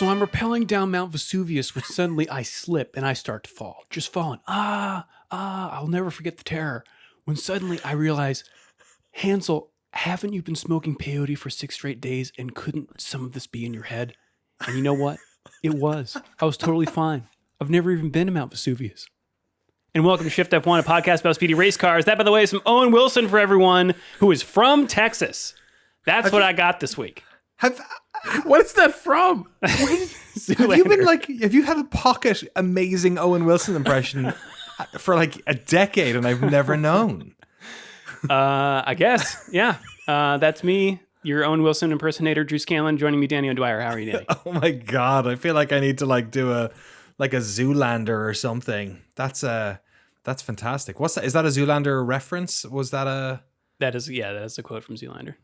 So I'm rappelling down Mount Vesuvius, when suddenly I slip and I start to fall, just falling. I'll never forget the terror. When suddenly I realize, Hansel, haven't you been smoking peyote for 6 straight days, and couldn't some of this be in your head? And you know what? It was. I was totally fine. I've never even been to Mount Vesuvius. And welcome to Shift+F1, a podcast about speedy race cars. That, by the way, is from Owen Wilson for everyone who is from Texas. That's what I got this week. What is that from? Have you had a pocket amazing Owen Wilson impression for like a decade and I've never known? I guess. Yeah. That's me, your Owen Wilson impersonator, Drew Scanlon, joining me, Danny O'Dwyer. How are you, Danny? Oh my God. I feel like I need to do a Zoolander or something. That's fantastic. What's that? Is that a Zoolander reference? Was that a... That is a quote from Zoolander.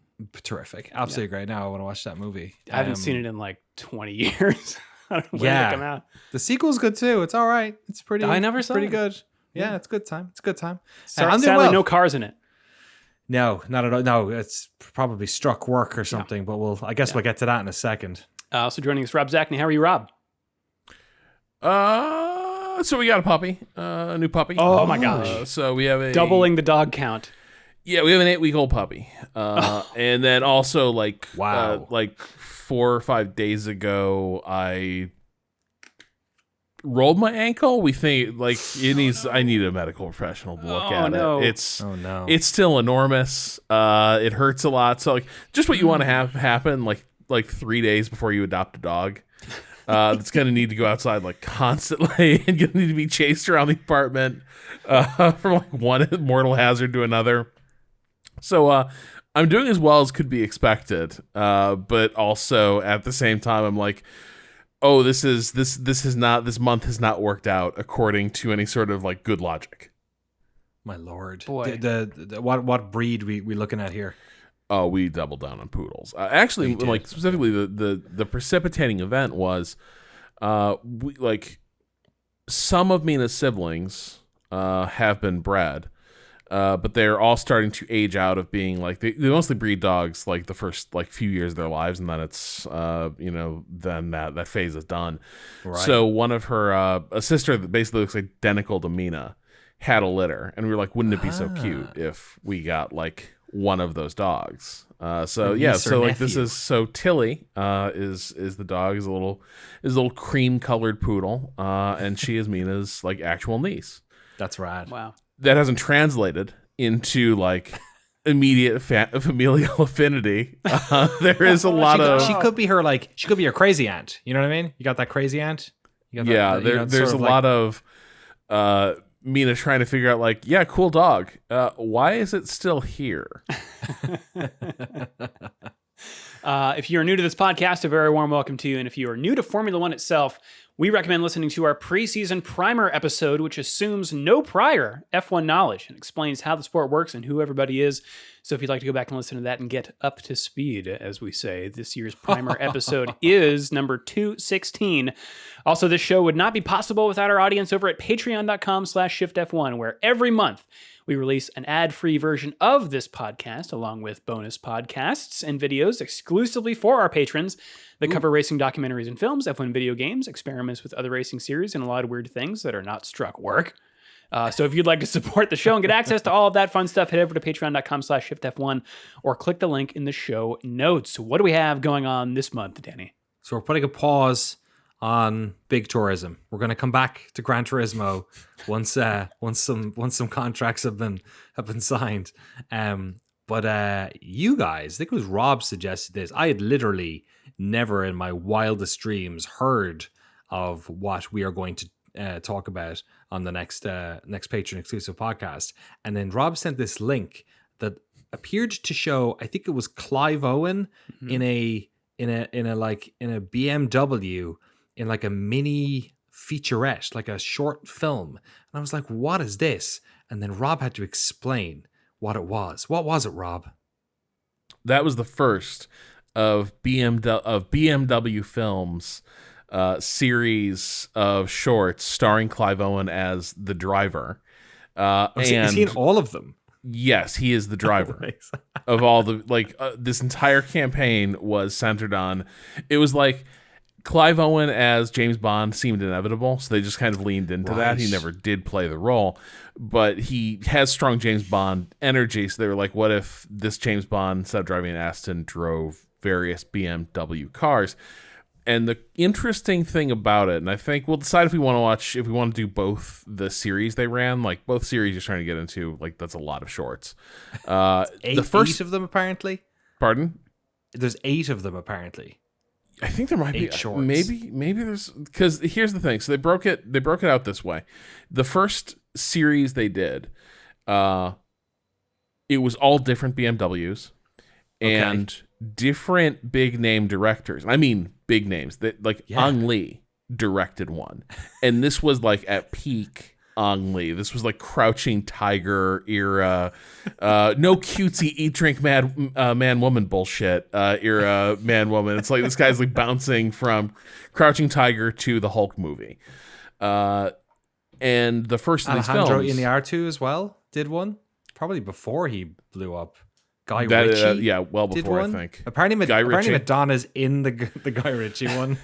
Terrific. Absolutely great. Now I want to watch that movie. I haven't seen it in like 20 years. I don't know when it come out. The sequel's good too. It's all right. It's pretty. I never saw pretty it. Good. Yeah, it's a good time. It's a good time. Sadly, no cars in it. No, not at all. No, it's probably struck work or something. But we'll get to that in a second. Also joining us, Rob Zachney. How are you, Rob? So we got a puppy, a new puppy. Oh my gosh! So we have doubling the dog count. Yeah, we have an 8-week-old puppy, and then also like 4 or 5 days ago, I rolled my ankle. We think I need a medical professional to look at it. It's still enormous. It hurts a lot. So just what you want to have happen like 3 days before you adopt a dog. It's gonna need to go outside constantly and gonna need to be chased around the apartment from one mortal hazard to another. So I'm doing as well as could be expected, but also at the same time I'm like, oh, this month has not worked out according to any sort of good logic. My lord, boy, what breed we looking at here? Oh, we doubled down on poodles. Actually, specifically the precipitating event was, some of Mina's siblings have been bred. But they're all starting to age out of being they mostly breed dogs the first few years of their lives, and then it's then that phase is done. Right. So one of her a sister that basically looks identical to Mina had a litter, and we were like, wouldn't it be so cute if we got one of those dogs? This is Tilly is the dog, is a little cream colored poodle, and she is Mina's actual niece. That's rad. Wow. That hasn't translated into immediate familial affinity. There is a lot of. She could be your crazy aunt. You know what I mean? You got that crazy aunt. There's a lot of Mina trying to figure out cool dog. Why is it still here? If you're new to this podcast, a very warm welcome to you. And if you are new to Formula One itself, we recommend listening to our preseason primer episode, which assumes no prior F1 knowledge and explains how the sport works and who everybody is. So if you'd like to go back and listen to that and get up to speed, as we say, this year's primer episode is number 216. Also, this show would not be possible without our audience over at patreon.com/shiftf1, where every month we release an ad-free version of this podcast, along with bonus podcasts and videos exclusively for our patrons that cover racing documentaries and films, F1 video games, experiments with other racing series, and a lot of weird things that are not struck work. So if you'd like to support the show and get access to all of that fun stuff, head over to patreon.com/shiftf1 or click the link in the show notes. What do we have going on this month, Danny? So we're putting a pause on big tourism. We're going to come back to Gran Turismo once some contracts have been signed. But you guys, I think it was Rob suggested this. I had literally never in my wildest dreams heard of what we are going to talk about on the next Patreon exclusive podcast. And then Rob sent this link that appeared to show, I think it was Clive Owen in a BMW in a mini featurette, a short film. And I was like, what is this? And then Rob had to explain what it was. What was it, Rob? That was the first of BMW Films series of shorts starring Clive Owen as the driver. Is he in all of them? Yes, he is the driver of all the this entire campaign was centered on. It was Clive Owen as James Bond seemed inevitable, so they just kind of leaned into that. He never did play the role, but he has strong James Bond energy, so they were like, what if this James Bond, instead of driving an Aston, drove various BMW cars? And the interesting thing about it, and I think we'll decide if we want to do both the series they ran, like both series you're trying to get into, like that's a lot of shorts. Eight of them, apparently. Pardon? There's 8 of them, apparently. I think there might be shorts. Maybe there's, because here's the thing. So they broke it out this way. The first series they did, it was all different BMWs and different big name directors. I mean, big names that Ang Lee directed one, and this was like at peak Ang Lee. This was like Crouching Tiger era, no cutesy eat drink man woman bullshit era man woman. It's like this guy's like bouncing from Crouching Tiger to the Hulk movie, and the first of these films, Alejandro Iñárritu as well did one, probably before he blew up. Guy Ritchie, well before, I think. Apparently Madonna's in the Guy Ritchie one.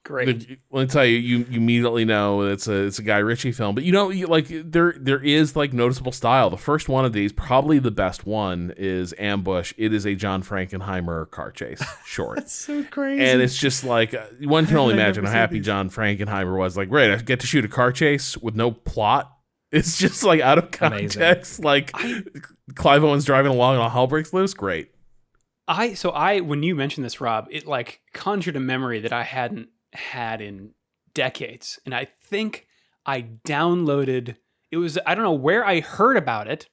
Great. Let me tell you, you immediately know it's a Guy Ritchie film. But there is like noticeable style. The first one of these, probably the best one, is Ambush. It is a John Frankenheimer car chase short. That's so crazy. And it's just like, one can only imagine how happy John Frankenheimer was. Like, great, I get to shoot a car chase with no plot. It's just like out of context. Like Clive Owen's driving along and all hell breaks loose. Great. When you mentioned this, Rob, it like conjured a memory that I hadn't had in decades, and I think I downloaded. It was, I don't know where I heard about it,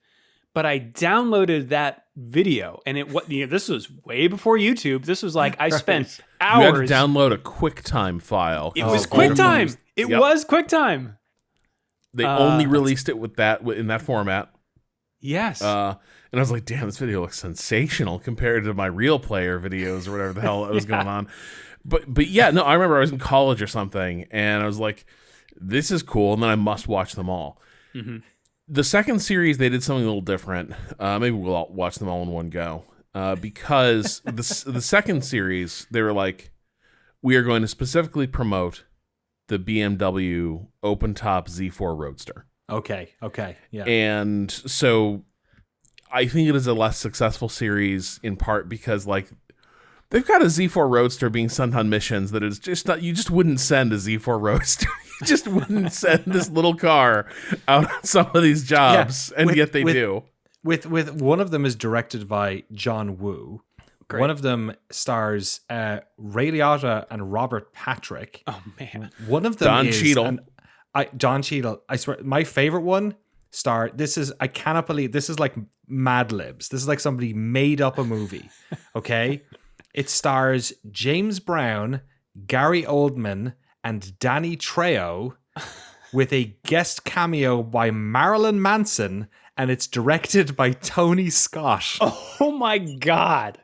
but I downloaded that video, and this was way before YouTube. This was like I spent hours. You had to download a QuickTime file. It was QuickTime. It was QuickTime. They only released it in that format. Yes. And I was like, damn, this video looks sensational compared to my real player videos or whatever the hell was going on. But yeah, no, I remember I was in college or something, and I was like, this is cool, and then I must watch them all. Mm-hmm. The second series, they did something a little different. Maybe we'll watch them all in one go. Because the second series, they were like, we are going to specifically promote the BMW open-top Z4 Roadster. Okay, yeah. And so I think it is a less successful series in part because, like, they've got a Z4 Roadster being sent on missions that is just not, you just wouldn't send a Z4 Roadster. You just wouldn't send this little car out on some of these jobs, yet they do. With one of them is directed by John Woo. Great. One of them stars Ray Liotta and Robert Patrick. Oh man! One of them Don is Cheadle. Don Cheadle. I swear, my favorite one. I cannot believe this is like Mad Libs. This is like somebody made up a movie. Okay, it stars James Brown, Gary Oldman, and Danny Trejo, with a guest cameo by Marilyn Manson, and it's directed by Tony Scott. Oh my god!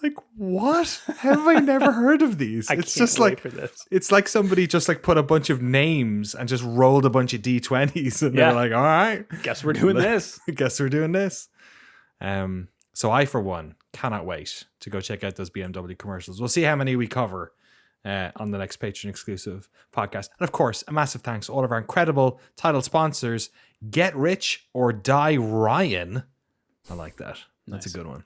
Like, what? Have I never heard of these? It's just like for this. It's like somebody just like put a bunch of names and just rolled a bunch of D20s, and they're like, all right, guess we're doing this. Guess we're doing this. So I, for one, cannot wait to go check out those BMW commercials. We'll see how many we cover on the next Patreon exclusive podcast. And of course, a massive thanks to all of our incredible title sponsors, Get Rich or Die Ryan. I like that. That's a good one.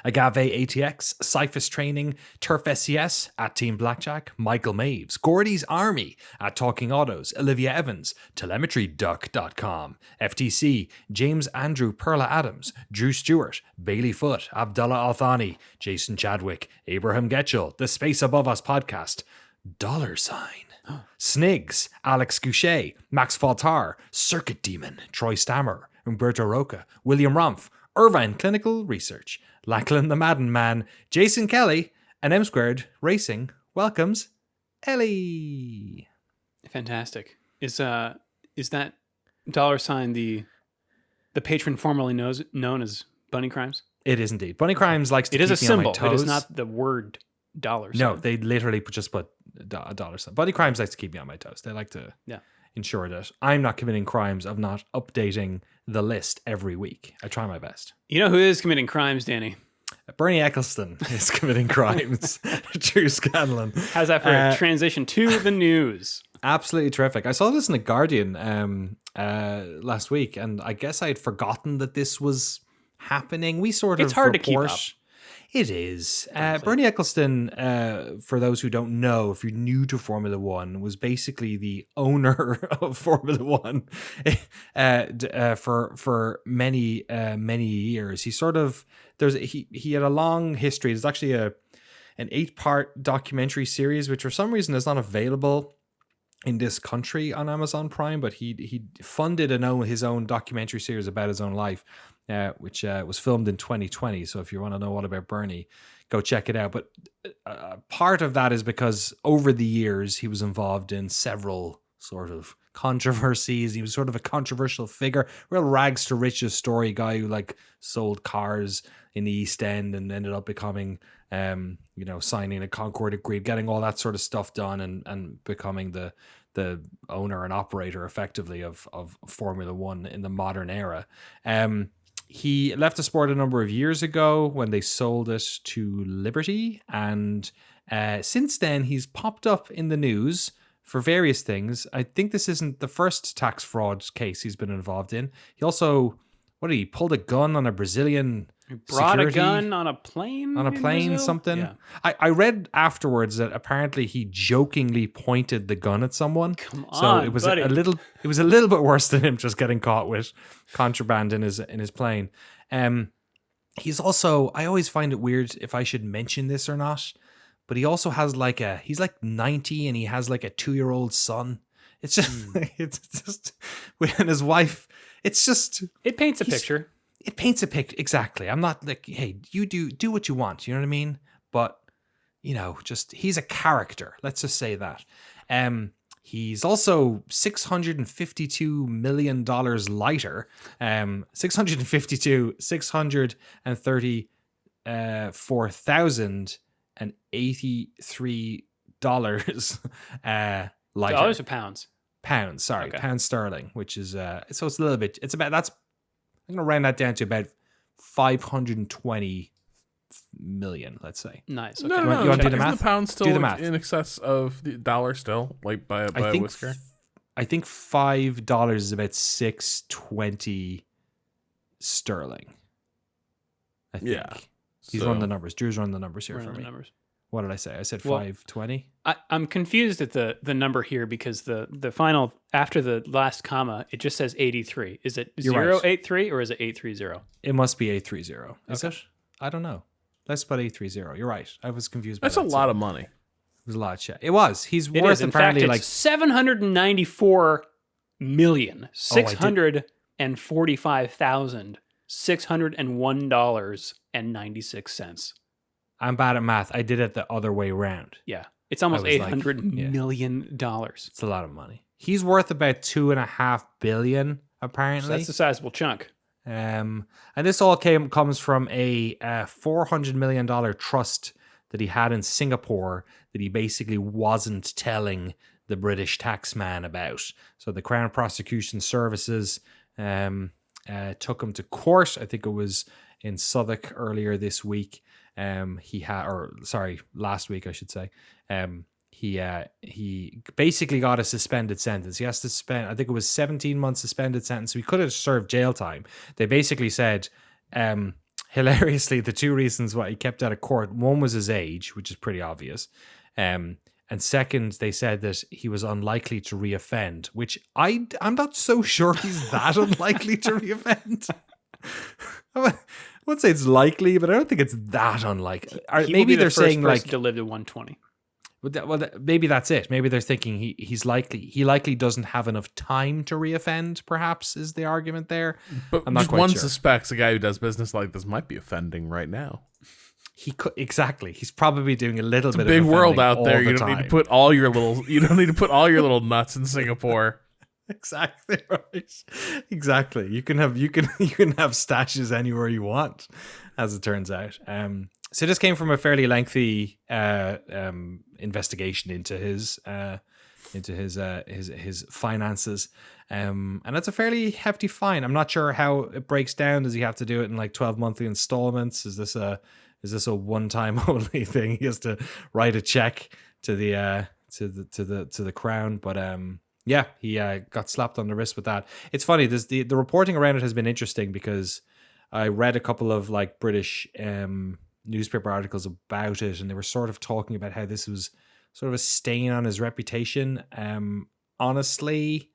Agave ATX, Cyphus Training, Turf SCS at Team Blackjack, Michael Maves, Gordy's Army at Talking Autos, Olivia Evans, TelemetryDuck.com, FTC, James Andrew Perla Adams, Drew Stewart, Bailey Foote, Abdullah Althani, Jason Chadwick, Abraham Getchell, The Space Above Us Podcast, $, Snigs, Alex Goucher, Max Faltar, Circuit Demon, Troy Stammer, Umberto Roca, William Rumpf, Irvine Clinical Research, Lachlan the Madden Man, Jason Kelly, and M Squared Racing welcomes Ellie. Fantastic. Is that $, the patron formerly known as Bunny Crimes? It is indeed. Bunny Crimes likes to keep me on my toes. It is a symbol. It is not the word $. No, they literally just put a $. Bunny Crimes likes to keep me on my toes. They like to ensure that I'm not committing crimes of not updating the list every week. I try my best. You know who is committing crimes, Danny? Bernie Ecclestone is committing crimes through Scanlon. How's that for a transition to the news? Absolutely terrific. I saw this in The Guardian last week, and I guess I had forgotten that this was happening. We sort of It's hard to keep up. It is. Bernie Ecclestone, for those who don't know, if you're new to Formula One, was basically the owner of Formula One for many years. He sort of he had a long history. There's actually an 8-part documentary series, which for some reason is not available in this country on Amazon Prime, but he funded his own documentary series about his own life. Which was filmed in 2020. So if you want to know what about Bernie, go check it out. But part of that is because over the years, he was involved in several sort of controversies. He was sort of a controversial figure, real rags to riches story guy who like sold cars in the East End and ended up becoming, signing a Concord Agreement, getting all that sort of stuff done and becoming the owner and operator effectively of Formula One in the modern era. He left the sport a number of years ago when they sold it to Liberty. And since then, he's popped up in the news for various things. I think this isn't the first tax fraud case he's been involved in. He also, he pulled a gun on a Brazilian brought a gun on a plane? On a plane, Brazil? something? Yeah. I read afterwards that apparently he jokingly pointed the gun at someone. Come on, so it was buddy. a little bit worse than him just getting caught with contraband in his plane. He's also, I always find it weird if I should mention this or not, but he also has he's like 90 and he has like a 2-year-old son. It's just, it's just, and his wife, it's just. It paints a picture. It paints a picture. Exactly. I'm not like, hey, you do what you want. You know what I mean? But, just he's a character. Let's just say that. He's also $652 million lighter. $634,083 lighter. Dollars or pounds? Pounds, sorry. Okay. Pounds sterling, which is, so it's a little bit, I'm going to round that down to about 520 million, let's say. Nice. Okay. No, You want to do the Isn't math? the pound still Do the math. in excess of the dollar still, like by a whisker? I think $5 is about 620 sterling. I think. Yeah. He's So- running the numbers. Drew's running the numbers here Run for the me. numbers. What did I say? I said Well, 520. I'm confused at the number here because the final, after the last comma, it just says 83. Is it You're right. 083 or is it 830? It must be 830. Is Okay. it? I don't know. Let's put 830. You're right. I was confused by That's that. a lot of money. It was a lot of shit. It was. He's It worth is. In fact, apparently it's $794,645,601.96. I'm bad at math. I did it the other way around. Yeah. It's almost I was like, $800 yeah. million. It's a lot of money. He's worth about $2.5 billion, apparently. So that's a sizable chunk. And this all comes from a $400 million trust that he had in Singapore that he basically wasn't telling the British taxman about. So the Crown Prosecution Services took him to court. I think it was in Southwark earlier this week. Last week, I should say. He basically got a suspended sentence. He has to spend, I think it was 17 months suspended sentence. So he could have served jail time. They basically said, hilariously, the two reasons why he kept out of court, one was his age, which is pretty obvious. And second, they said that he was unlikely to reoffend, which I'm not so sure he's that unlikely to reoffend. I would say it's likely, but I don't think it's that unlikely. Or He will maybe be the they're first saying person like, to live to 120. maybe that's it. Maybe they're thinking he likely doesn't have enough time to reoffend. Perhaps is the argument there. But I'm not just quite one sure. suspects a guy who does business like this might be offending right now. He could exactly. He's probably doing a little It's bit a big of world offending out there. all the You don't need to time. put all your little nuts in Singapore. Exactly right. Exactly. You can have stashes anywhere you want, as it turns out. So this came from a fairly lengthy investigation into his finances, and that's a fairly hefty fine. I'm not sure how it breaks down. Does he have to do it in like 12 monthly installments? Is Is this a one-time only thing? He has to write a check to the crown, but yeah, he got slapped on the wrist with that. It's funny. The reporting around it has been interesting because I read a couple of like British newspaper articles about it, and they were sort of talking about how this was sort of a stain on his reputation. Honestly,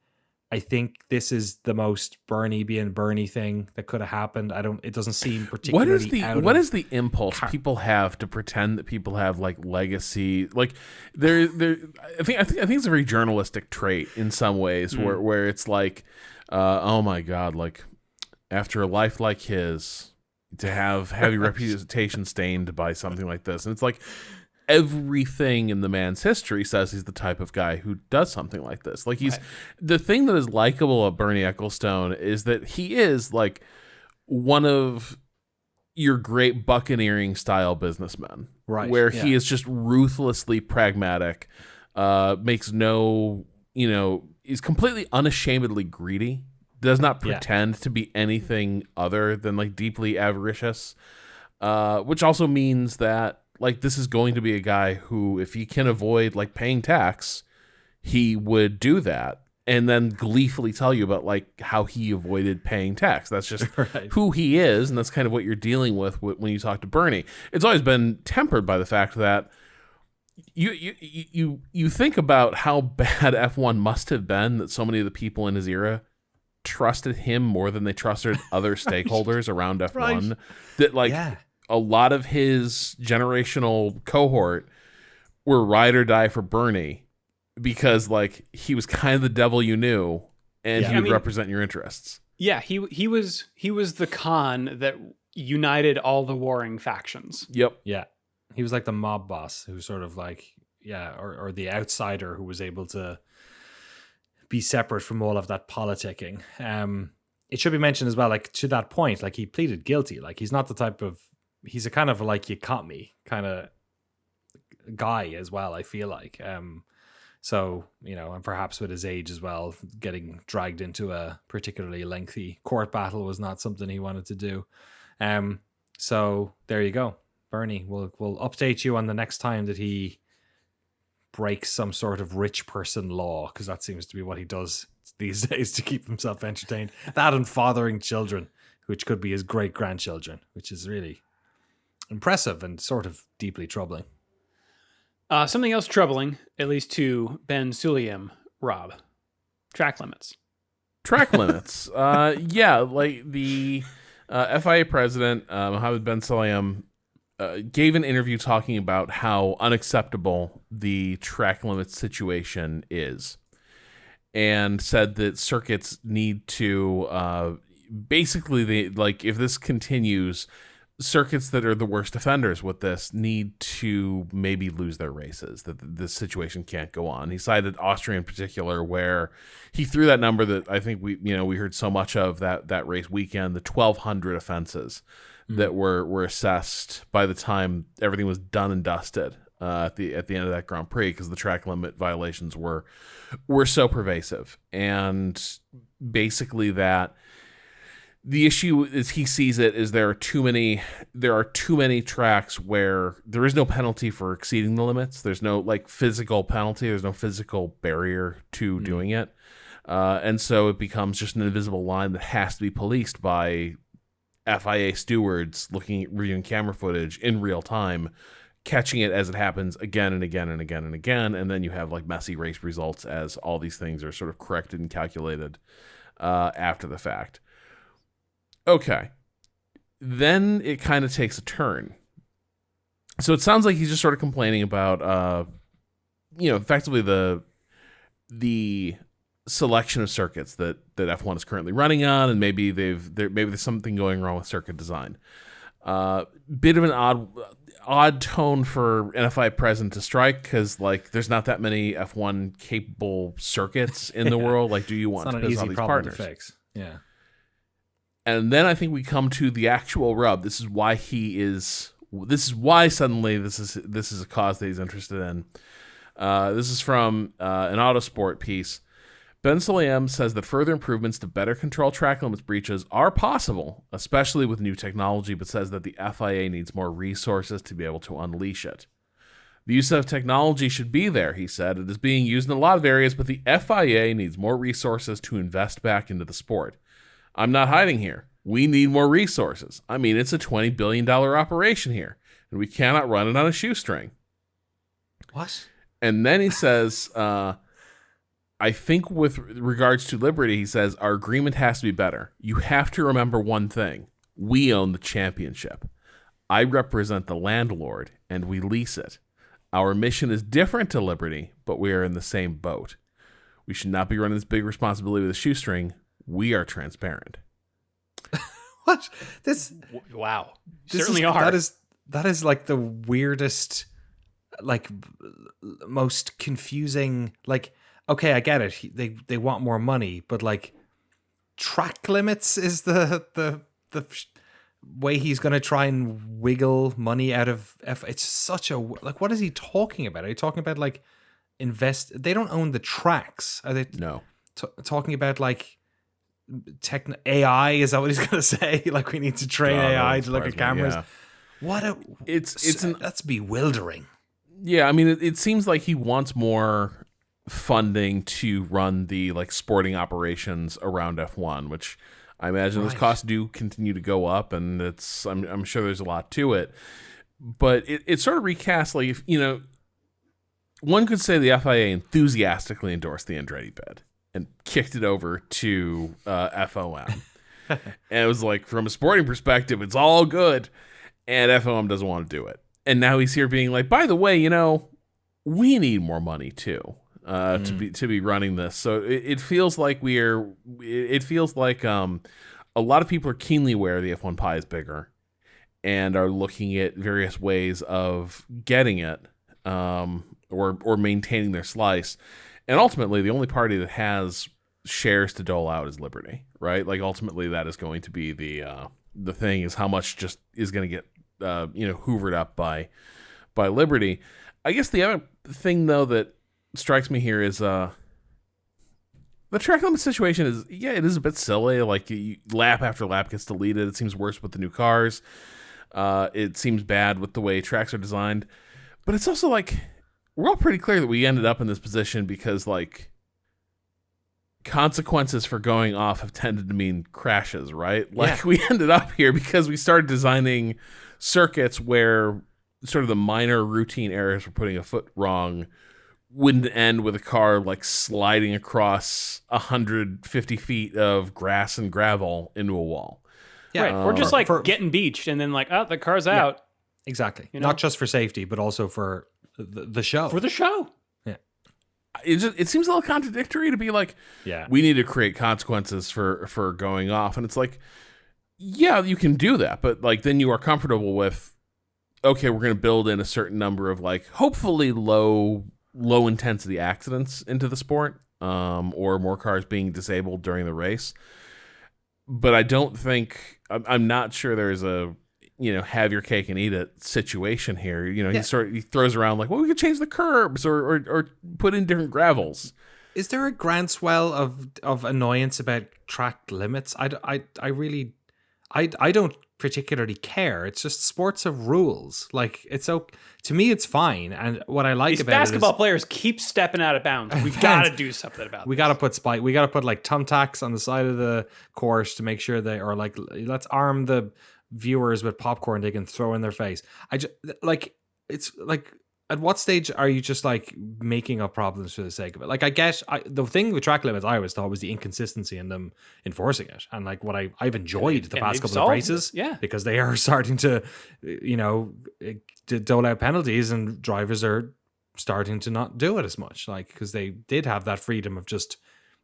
I think this is the most Bernie being Bernie thing that could have happened. It doesn't seem particularly what is the impulse people have to pretend that people have like legacy? Like I think it's a very journalistic trait in some ways where it's like, oh my God, like after a life like his to have your reputation stained by something like this. And it's like, everything in the man's history says he's the type of guy who does something like this. Like the thing that is likable about Bernie Ecclestone is that he is like one of your great buccaneering style businessmen, right? Where he is just ruthlessly pragmatic, makes no, is completely unashamedly greedy, does not pretend to be anything other than like deeply avaricious, which also means that like this is going to be a guy who, if he can avoid like paying tax, he would do that and then gleefully tell you about like how he avoided paying tax. That's just who he is, and that's kind of what you're dealing with when you talk to Bernie. It's always been tempered by the fact that you think about how bad F1 must have been that so many of the people in his era trusted him more than they trusted other stakeholders around F1. That like. Yeah. A lot of his generational cohort were ride or die for Bernie because like he was kind of the devil you knew, and he would represent your interests. Yeah, he was the Khan that united all the warring factions. Yep. Yeah. He was like the mob boss who sort of like, or the outsider who was able to be separate from all of that politicking. It should be mentioned as well, like to that point, like he pleaded guilty. Like he's not the type of, he's a kind of like you caught me kind of guy as well, I feel like. So, and perhaps with his age as well, getting dragged into a particularly lengthy court battle was not something he wanted to do. So there you go. Bernie, we'll update you on the next time that he breaks some sort of rich person law, because that seems to be what he does these days to keep himself entertained. That and fathering children, which could be his great-grandchildren, which is really impressive and sort of deeply troubling. Something else troubling, at least to Ben Sulayem, Rob. Track limits. Track limits. Like the FIA president, Mohammed Ben Sulayem, gave an interview talking about how unacceptable the track limits situation is, and said that circuits need to basically, if this continues, circuits that are the worst offenders with this need to maybe lose their races, that this situation can't go on. He cited Austria in particular, where he threw that number that I think we heard so much of that race weekend, the 1,200 offenses that were assessed by the time everything was done and dusted at the end of that Grand Prix, because the track limit violations were so pervasive. And basically that the issue, as he sees it, is there are too many tracks where there is no penalty for exceeding the limits. There's no like physical penalty. There's no physical barrier to doing it. And so it becomes just an invisible line that has to be policed by FIA stewards reviewing camera footage in real time, catching it as it happens again and again and again and again. And then you have like messy race results as all these things are sort of corrected and calculated after the fact. Okay. Then it kind of takes a turn. So it sounds like he's just sort of complaining about, effectively the selection of circuits that F1 is currently running on, and maybe there's something going wrong with circuit design. Bit of an odd tone for an FIA president to strike, because like there's not that many F1 capable circuits in the world. Like, do you want to piss all these partners? To fix. Yeah. And then I think we come to the actual rub. This is why suddenly this is a cause that he's interested in. This is from an Autosport piece. Ben Sulayem says that further improvements to better control track limits breaches are possible, especially with new technology, but says that the FIA needs more resources to be able to unleash it. The use of technology should be there, he said. It is being used in a lot of areas, but the FIA needs more resources to invest back into the sport. I'm not hiding here. We need more resources. I mean, it's a $20 billion operation here, and we cannot run it on a shoestring. What? And then he says, I think with regards to Liberty, he says, our agreement has to be better. You have to remember one thing. We own the championship. I represent the landlord, and we lease it. Our mission is different to Liberty, but we are in the same boat. We should not be running this big responsibility with a shoestring. We are transparent. What? This? Wow. This Certainly is, are. That is like the weirdest, like most confusing. Like, okay, I get it. They want more money, but like track limits is the way he's going to try and wiggle money out of it's such a, like, what is he talking about? Are you talking about like they don't own the tracks, are they? No. Talking about like AI, is that what he's going to say? Like, we need to train AI to look at cameras. Yeah. That's bewildering. Yeah, I mean, it seems like he wants more funding to run the like sporting operations around F1, which I imagine those costs do continue to go up, and I'm sure there's a lot to it. But it sort of recasts, like, if, one could say the FIA enthusiastically endorsed the Andretti bid and kicked it over to FOM. And it was like, from a sporting perspective, it's all good, and FOM doesn't want to do it. And now he's here being like, by the way, we need more money too. To be running this, so it feels like a lot of people are keenly aware the F1 pie is bigger, and are looking at various ways of getting it, or maintaining their slice. And ultimately, the only party that has shares to dole out is Liberty, right? Like, ultimately, that is going to be the thing, is how much just is going to get hoovered up by Liberty. I guess the other thing, though, that strikes me here is the track limit situation is, it is a bit silly. Like, lap after lap gets deleted. It seems worse with the new cars. It seems bad with the way tracks are designed. But it's also like, we're all pretty clear that we ended up in this position because, like, consequences for going off have tended to mean crashes, right? Like, we ended up here because we started designing circuits where sort of the minor routine errors for putting a foot wrong wouldn't end with a car like sliding across 150 feet of grass and gravel into a wall. Yeah, right. Or just getting beached and then like, oh, the car's out. Exactly. Not just for safety, but also for the show. For the show. Yeah. It seems a little contradictory to be like, we need to create consequences for going off. And it's like, yeah, you can do that. But like, then you are comfortable with, okay, we're going to build in a certain number of like, hopefully low intensity accidents into the sport, or more cars being disabled during the race. But I don't think, I'm not sure there's a, have your cake and eat it situation here. He throws around like, well, we could change the curbs or put in different gravels. Is there a groundswell of annoyance about track limits? I don't particularly care. It's just sports of rules. Like, it's okay. To me, it's fine. And what I like about basketball players keep stepping out of bounds. We've got to do something about We got to put we got to put like thumbtacks on the side of the course to make sure let's arm the viewers with popcorn they can throw in their face. It's like, at what stage are you just like making up problems for the sake of it? Like, I guess the thing with track limits I always thought was the inconsistency in them enforcing it. And like, what I've enjoyed the past couple of races, because they are starting to, dole out penalties, and drivers are starting to not do it as much. Like, because they did have that freedom of just,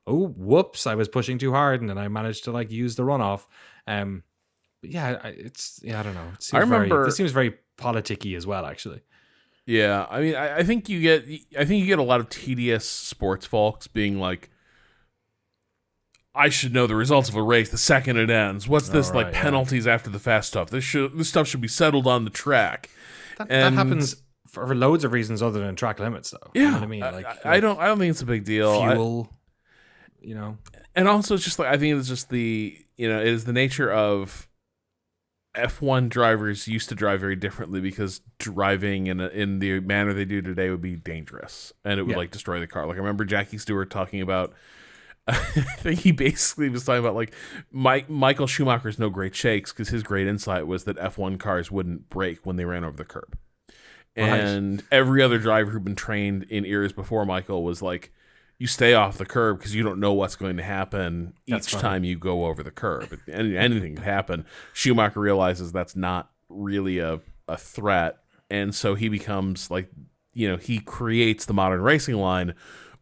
oh, whoops, I was pushing too hard, and then I managed to like use the runoff. I don't know. This seems very politicky as well, actually. Yeah, I mean, I think you get a lot of tedious sports folks being like, I should know the results of a race the second it ends. What's this penalties after the fast stuff? This stuff should be settled on the track. That happens for loads of reasons other than track limits, though. Yeah, you know what I mean? I don't think it's a big deal. Fuel. And also, it's just like, I think it's just it is the nature of F1 drivers used to drive very differently, because driving in the manner they do today would be dangerous, and it would like destroy the car. Like, I remember Jackie Stewart talking about, I think he basically was talking about like Michael Schumacher's no great shakes, because his great insight was that F1 cars wouldn't brake when they ran over the curb. And every other driver who'd been trained in eras before Michael was like, you stay off the curb because you don't know what's going to happen each time you go over the curb. Anything could happen. Schumacher realizes that's not really a threat. And so he becomes like, he creates the modern racing line,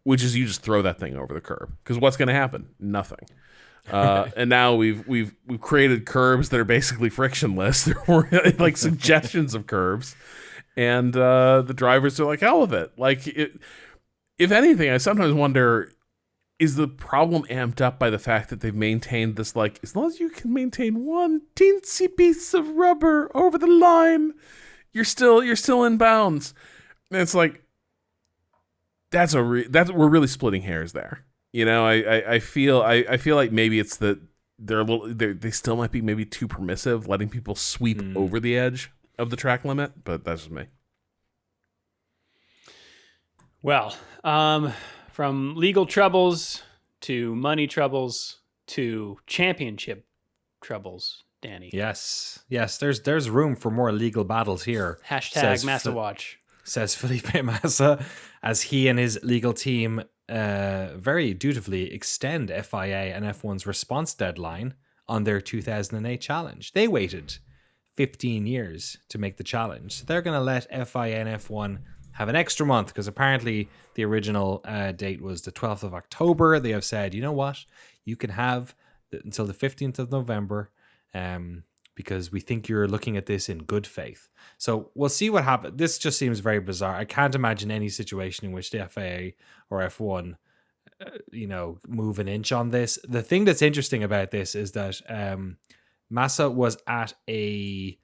which is you just throw that thing over the curb. Because what's going to happen? Nothing. And now we've created curbs that are basically frictionless. They're like suggestions of curbs. And the drivers are like, hell with it. Like, if anything, I sometimes wonder, is the problem amped up by the fact that they've maintained this, like, as long as you can maintain one teensy piece of rubber over the line, you're still in bounds. And it's like, we're really splitting hairs there. I feel like maybe it's that they still might be maybe too permissive, letting people sweep over the edge of the track limit, but that's just me. Well, from legal troubles to money troubles to championship troubles, Danny. Yes. There's room for more legal battles here. Hashtag Massa Watch. Says Felipe Massa, as he and his legal team very dutifully extend FIA and F1's response deadline on their 2008 challenge. They waited 15 years to make the challenge. So they're going to let FIA and F1 have an extra month, because apparently the original date was the 12th of October. They have said, you know what? You can have until the 15th of November because we think you're looking at this in good faith. So we'll see what happens. This just seems very bizarre. I can't imagine any situation in which the FIA or F1 move an inch on this. The thing that's interesting about this is that Massa was at a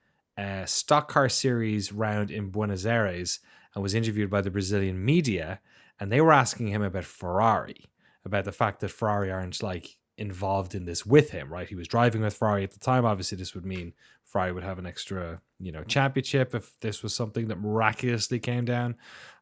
stock car series round in Buenos Aires and was interviewed by the Brazilian media, and they were asking him about Ferrari, about the fact that Ferrari aren't like involved in this with him, right? He was driving with Ferrari at the time. Obviously, this would mean Ferrari would have an extra, championship if this was something that miraculously came down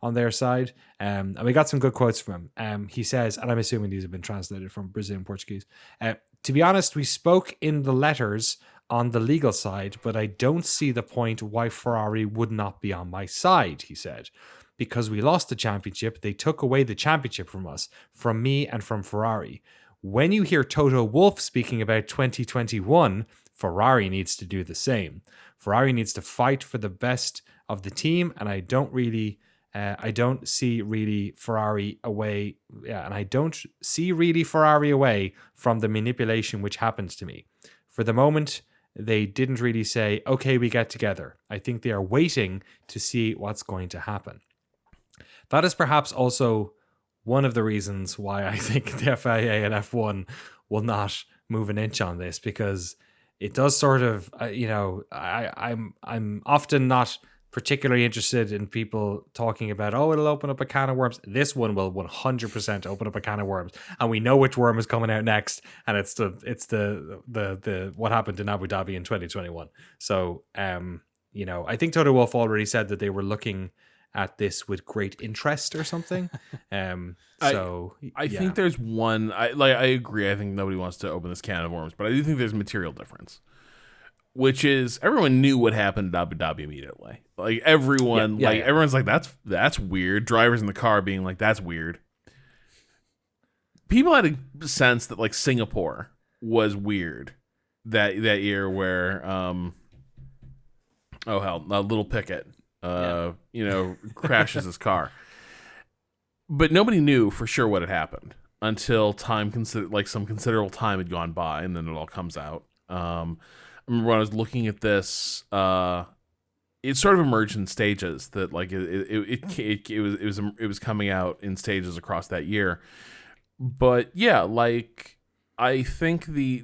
on their side. And we got some good quotes from him. He says, and I'm assuming these have been translated from Brazilian Portuguese. To be honest, we spoke in the letters on the legal side, but I don't see the point why Ferrari would not be on my side, he said. Because we lost the championship, they took away the championship from us, from me and from Ferrari. When you hear Toto Wolff speaking about 2021, Ferrari needs to do the same. Ferrari needs to fight for the best of the team, and I don't see really Ferrari away. Yeah, and I don't see really Ferrari away from the manipulation which happens to me. For the moment, they didn't really say, okay, we get together. I think they are waiting to see what's going to happen. That is perhaps also one of the reasons why I think the FIA and F1 will not move an inch on this, because it does sort of, I'm often not particularly interested in people talking about, it'll open up a can of worms. This one will 100% open up a can of worms, and we know which worm is coming out next, and it's the what happened in Abu Dhabi in 2021. So, I think Toto Wolff already said that they were looking at this with great interest or something. I think there's one. I agree. I think nobody wants to open this can of worms, but I do think there's a material difference, which is everyone knew what happened at Abu Dhabi immediately. Like everyone, everyone's like, that's weird. Drivers in the car being like, that's weird. People had a sense that like Singapore was weird that year, where Little Pickett crashes his car. But nobody knew for sure what had happened until some considerable time had gone by, and then it all comes out. I remember when I was looking at this, it sort of emerged in stages. That like it was coming out in stages across that year. But yeah, like I think the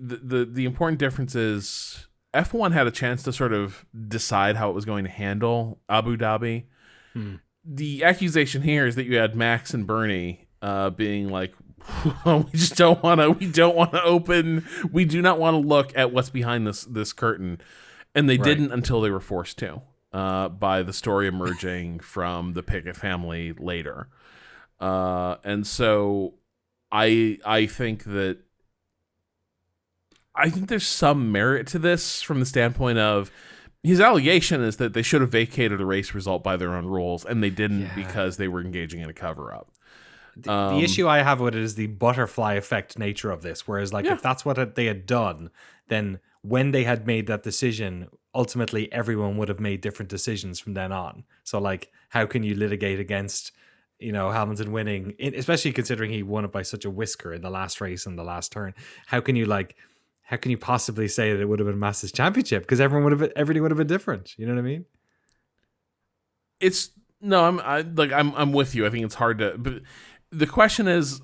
important difference is F1 had a chance to sort of decide how it was going to handle Abu Dhabi. The accusation here is that you had Max and Bernie being like, We just don't want to. We don't want to open. We do not want to look at what's behind this curtain, and they didn't until they were forced to by the story emerging from the Pickett family later. And so, I think there's some merit to this from the standpoint of his allegation is that they should have vacated the race result by their own rules, and they didn't because they were engaging in a cover-up. The issue I have with it is the butterfly effect nature of this. Whereas, like, if that's what they had done, then when they had made that decision, ultimately everyone would have made different decisions from then on. So, like, how can you litigate against, Hamilton winning, especially considering he won it by such a whisker in the last race and the last turn? How can you possibly say that it would have been Massa's championship? Because everything would have been different. You know what I mean? I'm with you. I think it's hard to. But the question is,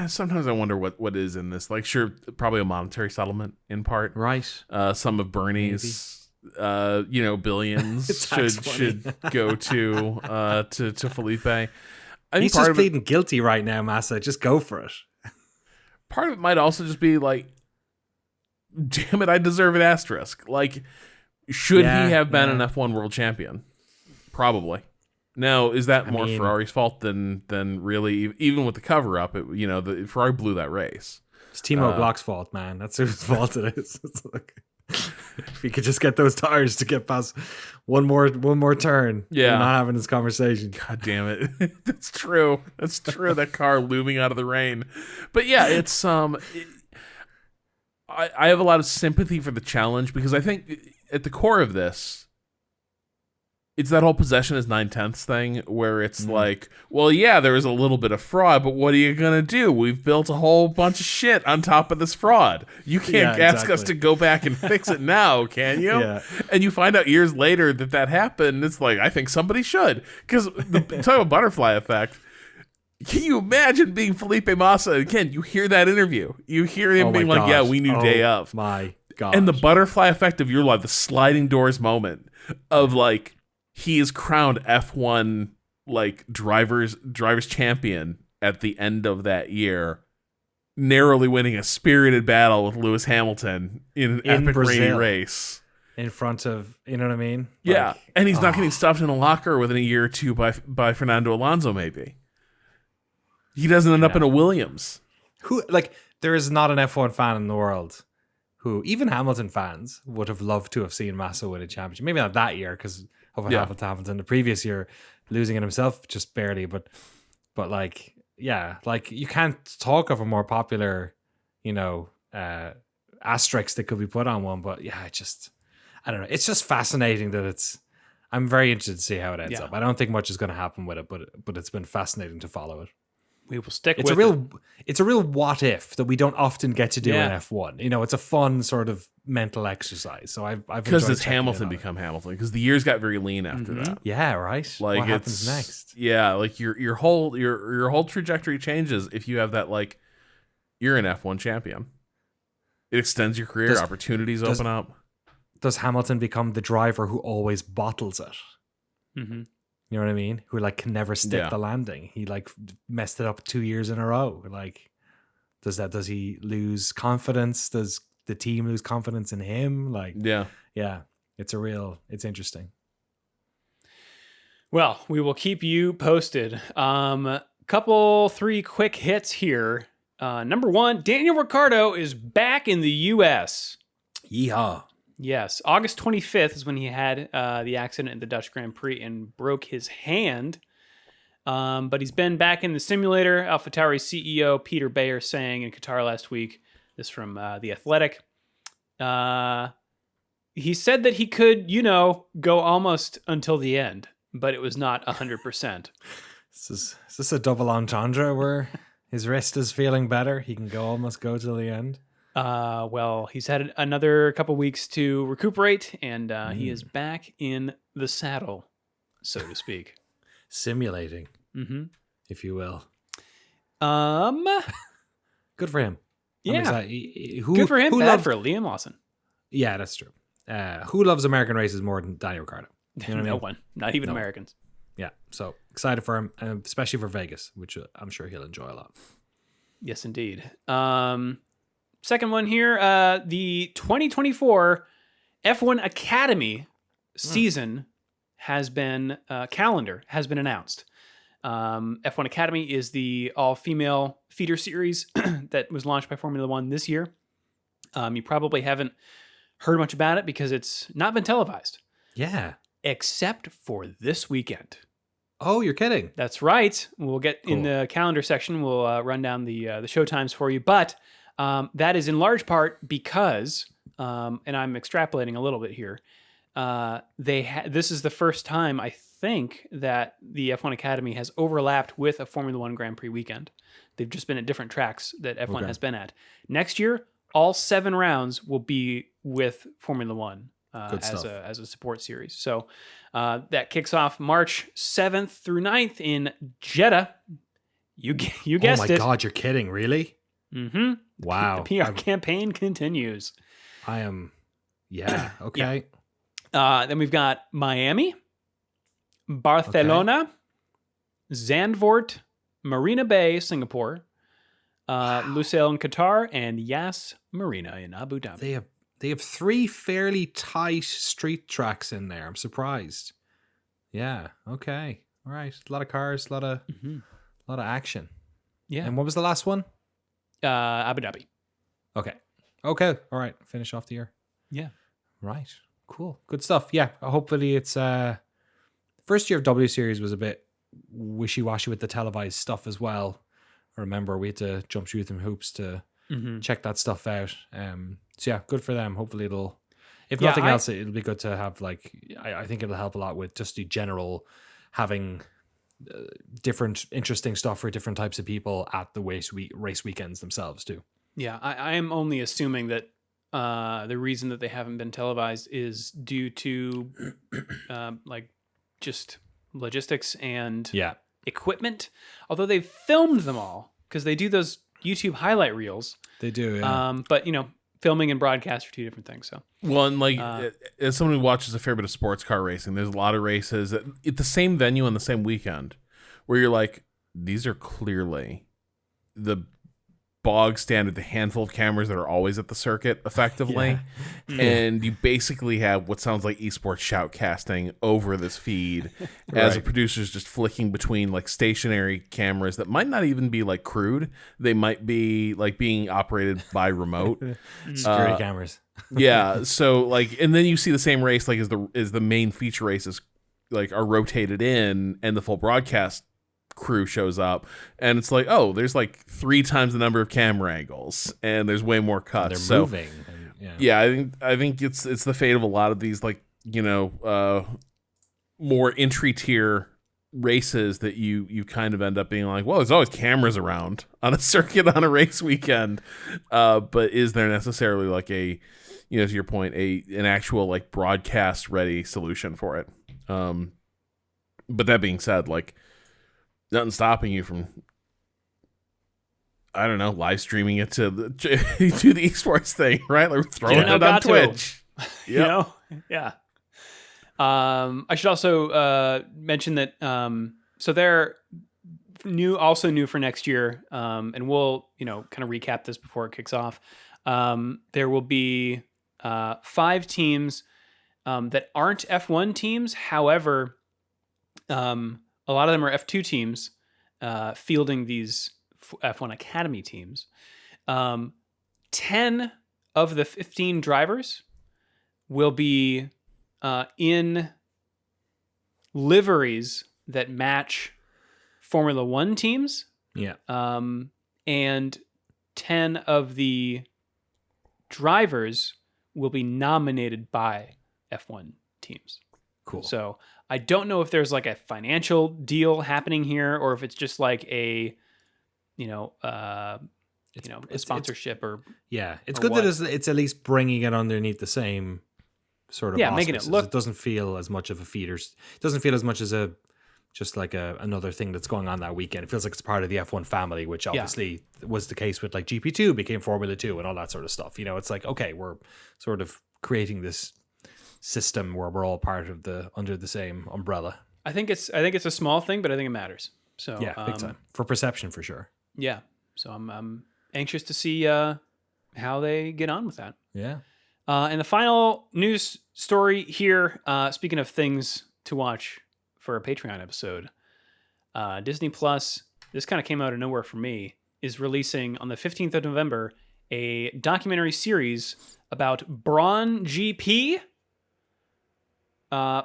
sometimes I wonder what is in this. Like, sure, probably a monetary settlement in part, right? Some of Bernie's, billions should go to Felipe. He's just pleading guilty right now, Massa. Just go for it. Part of it might also just be like, damn it, I deserve an asterisk. Like, should he have been an F1 world champion? Probably. Now, is that more Ferrari's fault than really, even with the cover up? The Ferrari blew that race. It's Timo Glock's fault, man. That's whose fault it is. It's like, if he could just get those tires to get past one more turn, we're not having this conversation. God damn it, that's true. That's true. That car looming out of the rain, but yeah, it's I have a lot of sympathy for the challenge because I think at the core of this, it's that whole possession is 9/10 thing where it's like, well, yeah, there was a little bit of fraud, but what are you going to do? We've built a whole bunch of shit on top of this fraud. You can't ask us to go back and fix it now, can you? Yeah. And you find out years later that happened. It's like, I think somebody should. Because talk about butterfly effect. Can you imagine being Felipe Massa? Again, you hear that interview. You hear him being like, yeah, we knew day of. My God. And the butterfly effect of your life, the sliding doors moment of like, he is crowned F1 like drivers champion at the end of that year, narrowly winning a spirited battle with Lewis Hamilton in an epic rainy race in front of, you know what I mean? Yeah, and he's not getting stuffed in a locker within a year or two by Fernando Alonso. Maybe he doesn't end up in a Williams. There is not an F1 fan in the world who, even Hamilton fans, would have loved to have seen Massa win a championship. Maybe not that year because of what happened in the previous year, losing it himself just barely. But you can't talk of a more popular, asterisk that could be put on one. But yeah, I don't know. It's just fascinating that I'm very interested to see how it ends up. I don't think much is going to happen with it, but it's been fascinating to follow it. We will stick with it. It's a real what if that we don't often get to do in F1. It's a fun sort of mental exercise. So I've because does Hamilton become Hamilton? Because the years got very lean after that. Yeah, right. Like what happens next? Yeah, like your whole trajectory changes if you have that. Like you're an F1 champion. It extends your career. Opportunities open up. Does Hamilton become the driver who always bottles it? Mm-hmm. You know what I mean? Who can never stick the landing. He messed it up 2 years in a row. Does he lose confidence? Does the team lose confidence in him? It's interesting. Well, we will keep you posted. 3 quick hits here. Number 1, Daniel Ricciardo is back in the U.S. Yeehaw. Yes, August 25th is when he had the accident at the Dutch Grand Prix and broke his hand. But he's been back in the simulator. AlphaTauri CEO Peter Bayer saying in Qatar last week, this from The Athletic. He said that he could, go almost until the end, but it was not 100%. Is this a double entendre where his wrist is feeling better? He can almost go till the end? Well, he's had another couple weeks to recuperate, and he is back in the saddle, so to speak. Simulating, if you will. Good for him. Yeah. Good for him, bad for Liam Lawson. Yeah, that's true. Who loves American races more than Danny Ricciardo? You know no one. Not even Americans. Yeah, so excited for him, especially for Vegas, which I'm sure he'll enjoy a lot. Yes, indeed. Second one here, the 2024 F1 Academy season has been calendar has been announced. F1 Academy is the all-female feeder series that was launched by Formula One this year. You probably haven't heard much about it because it's not been televised. Yeah. Except for this weekend. Oh, you're kidding. That's right. We'll get in the calendar section. We'll run down the show times for you. But that is in large part because, and I'm extrapolating a little bit here, this is the first time, I think, that the F1 Academy has overlapped with a Formula One Grand Prix weekend. They've just been at different tracks that F1 has been at. Next year, all 7 rounds will be with Formula One as a support series. So that kicks off March 7th through 9th in Jeddah. You guessed it. Oh my God, you're kidding. Really? Mm-hmm. Wow. The PR campaign continues. I am. Yeah. Okay. Then we've got Miami, Barcelona, Zandvoort, Marina Bay, Singapore, Lusail in Qatar, and Yas Marina in Abu Dhabi. They have 3 fairly tight street tracks in there. I'm surprised. Yeah. Okay. All right. A lot of cars. A lot of action. Yeah. And what was the last one? Abu Dhabi. Okay. All right. Finish off the year. Yeah. Right. Cool. Good stuff. Yeah. Hopefully it's first year of W Series was a bit wishy-washy with the televised stuff as well. I remember we had to jump through some hoops to check that stuff out. So yeah, good for them. Hopefully it'll, if nothing else, it'll be good to have I think it'll help a lot with just the general having different interesting stuff for different types of people at the race weekends themselves too. Yeah. I am only assuming that the reason that they haven't been televised is due to just logistics and equipment. Although they've filmed them all because they do those YouTube highlight reels. They do, yeah. But filming and broadcast are 2 different things. So and as someone who watches a fair bit of sports car racing, there's a lot of races at the same venue on the same weekend where you're like, these are clearly the bog standard, the handful of cameras that are always at the circuit effectively. And you basically have what sounds like esports shoutcasting over this feed as a producer's just flicking between stationary cameras that might not even be crude. They might be being operated by remote security cameras. Yeah. So and then you see the same race as the main feature races are rotated in and the full broadcast crew shows up and it's there's 3 times the number of camera angles and there's way more cuts. They're moving. I think it's the fate of a lot of these more entry tier races that you kind of end up being well, there's always cameras around on a circuit on a race weekend, but is there necessarily a to your point an actual broadcast ready solution for it? But that being said, nothing stopping you from, I don't know, live streaming it to the esports thing, right? Throwing it on Twitch. Yeah. I should also mention that so they're also new for next year, and we'll kind of recap this before it kicks off. There will be 5 teams that aren't F1 teams. However, a lot of them are F2 teams fielding these F1 Academy teams. 10 of the 15 drivers will be in liveries that match Formula One teams. Yeah. And 10 of the drivers will be nominated by F1 teams. Cool. So I don't know if there's a financial deal happening here or if it's just a sponsorship or it's good that it's at least bringing it underneath the same sort of making it look. It doesn't feel as much of a feeder. It doesn't feel as much as another thing that's going on that weekend. It feels like it's part of the F1 family, which obviously was the case with GP2 became Formula 2 and all that sort of stuff. It's okay, we're sort of creating this system where we're all part of under the same umbrella. I think it's a small thing, but I think it matters. So big time for perception for sure. Yeah. So I'm anxious to see how they get on with that. Yeah. And the final news story here, speaking of things to watch for a Patreon episode, Disney Plus, this kind of came out of nowhere for me, is releasing on the 15th of November a documentary series about Braun GP,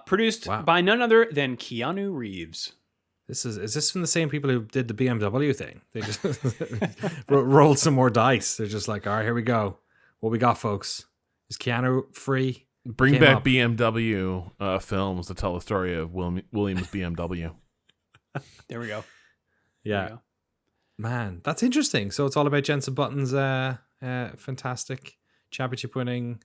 produced by none other than Keanu Reeves. Is this from the same people who did the BMW thing? They just rolled some more dice. They're just like, all right, here we go. What we got, folks? Is Keanu free? Bring back BMW films to tell the story of Williams BMW. There we go. Yeah. Man, that's interesting. So it's all about Jensen Button's fantastic championship-winning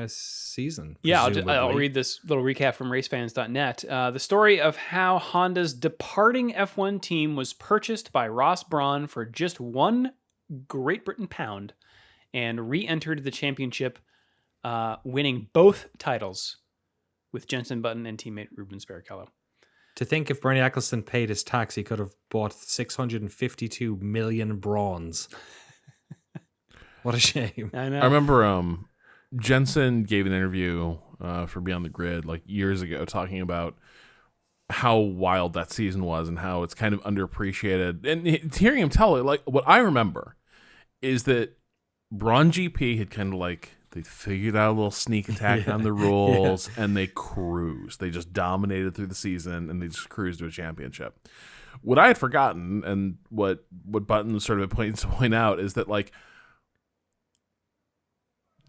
season. Yeah, I'll read this little recap from racefans.net. The story of how Honda's departing F1 team was purchased by Ross Brawn for just £1 Great Britain pound and re-entered the championship, winning both titles with Jensen Button and teammate Rubens Barrichello. To think if Bernie Ecclestone paid his tax, he could have bought 652 million Brawns. What a shame. I know. I remember Jensen gave an interview for Beyond the Grid like years ago talking about how wild that season was and how it's kind of underappreciated. And hearing him tell it, like what I remember is that Braun GP had kind of like, they figured out a little sneak attack on the rules and they cruised. They just dominated through the season and they just cruised to a championship. What I had forgotten and what Button sort of points to point out is that like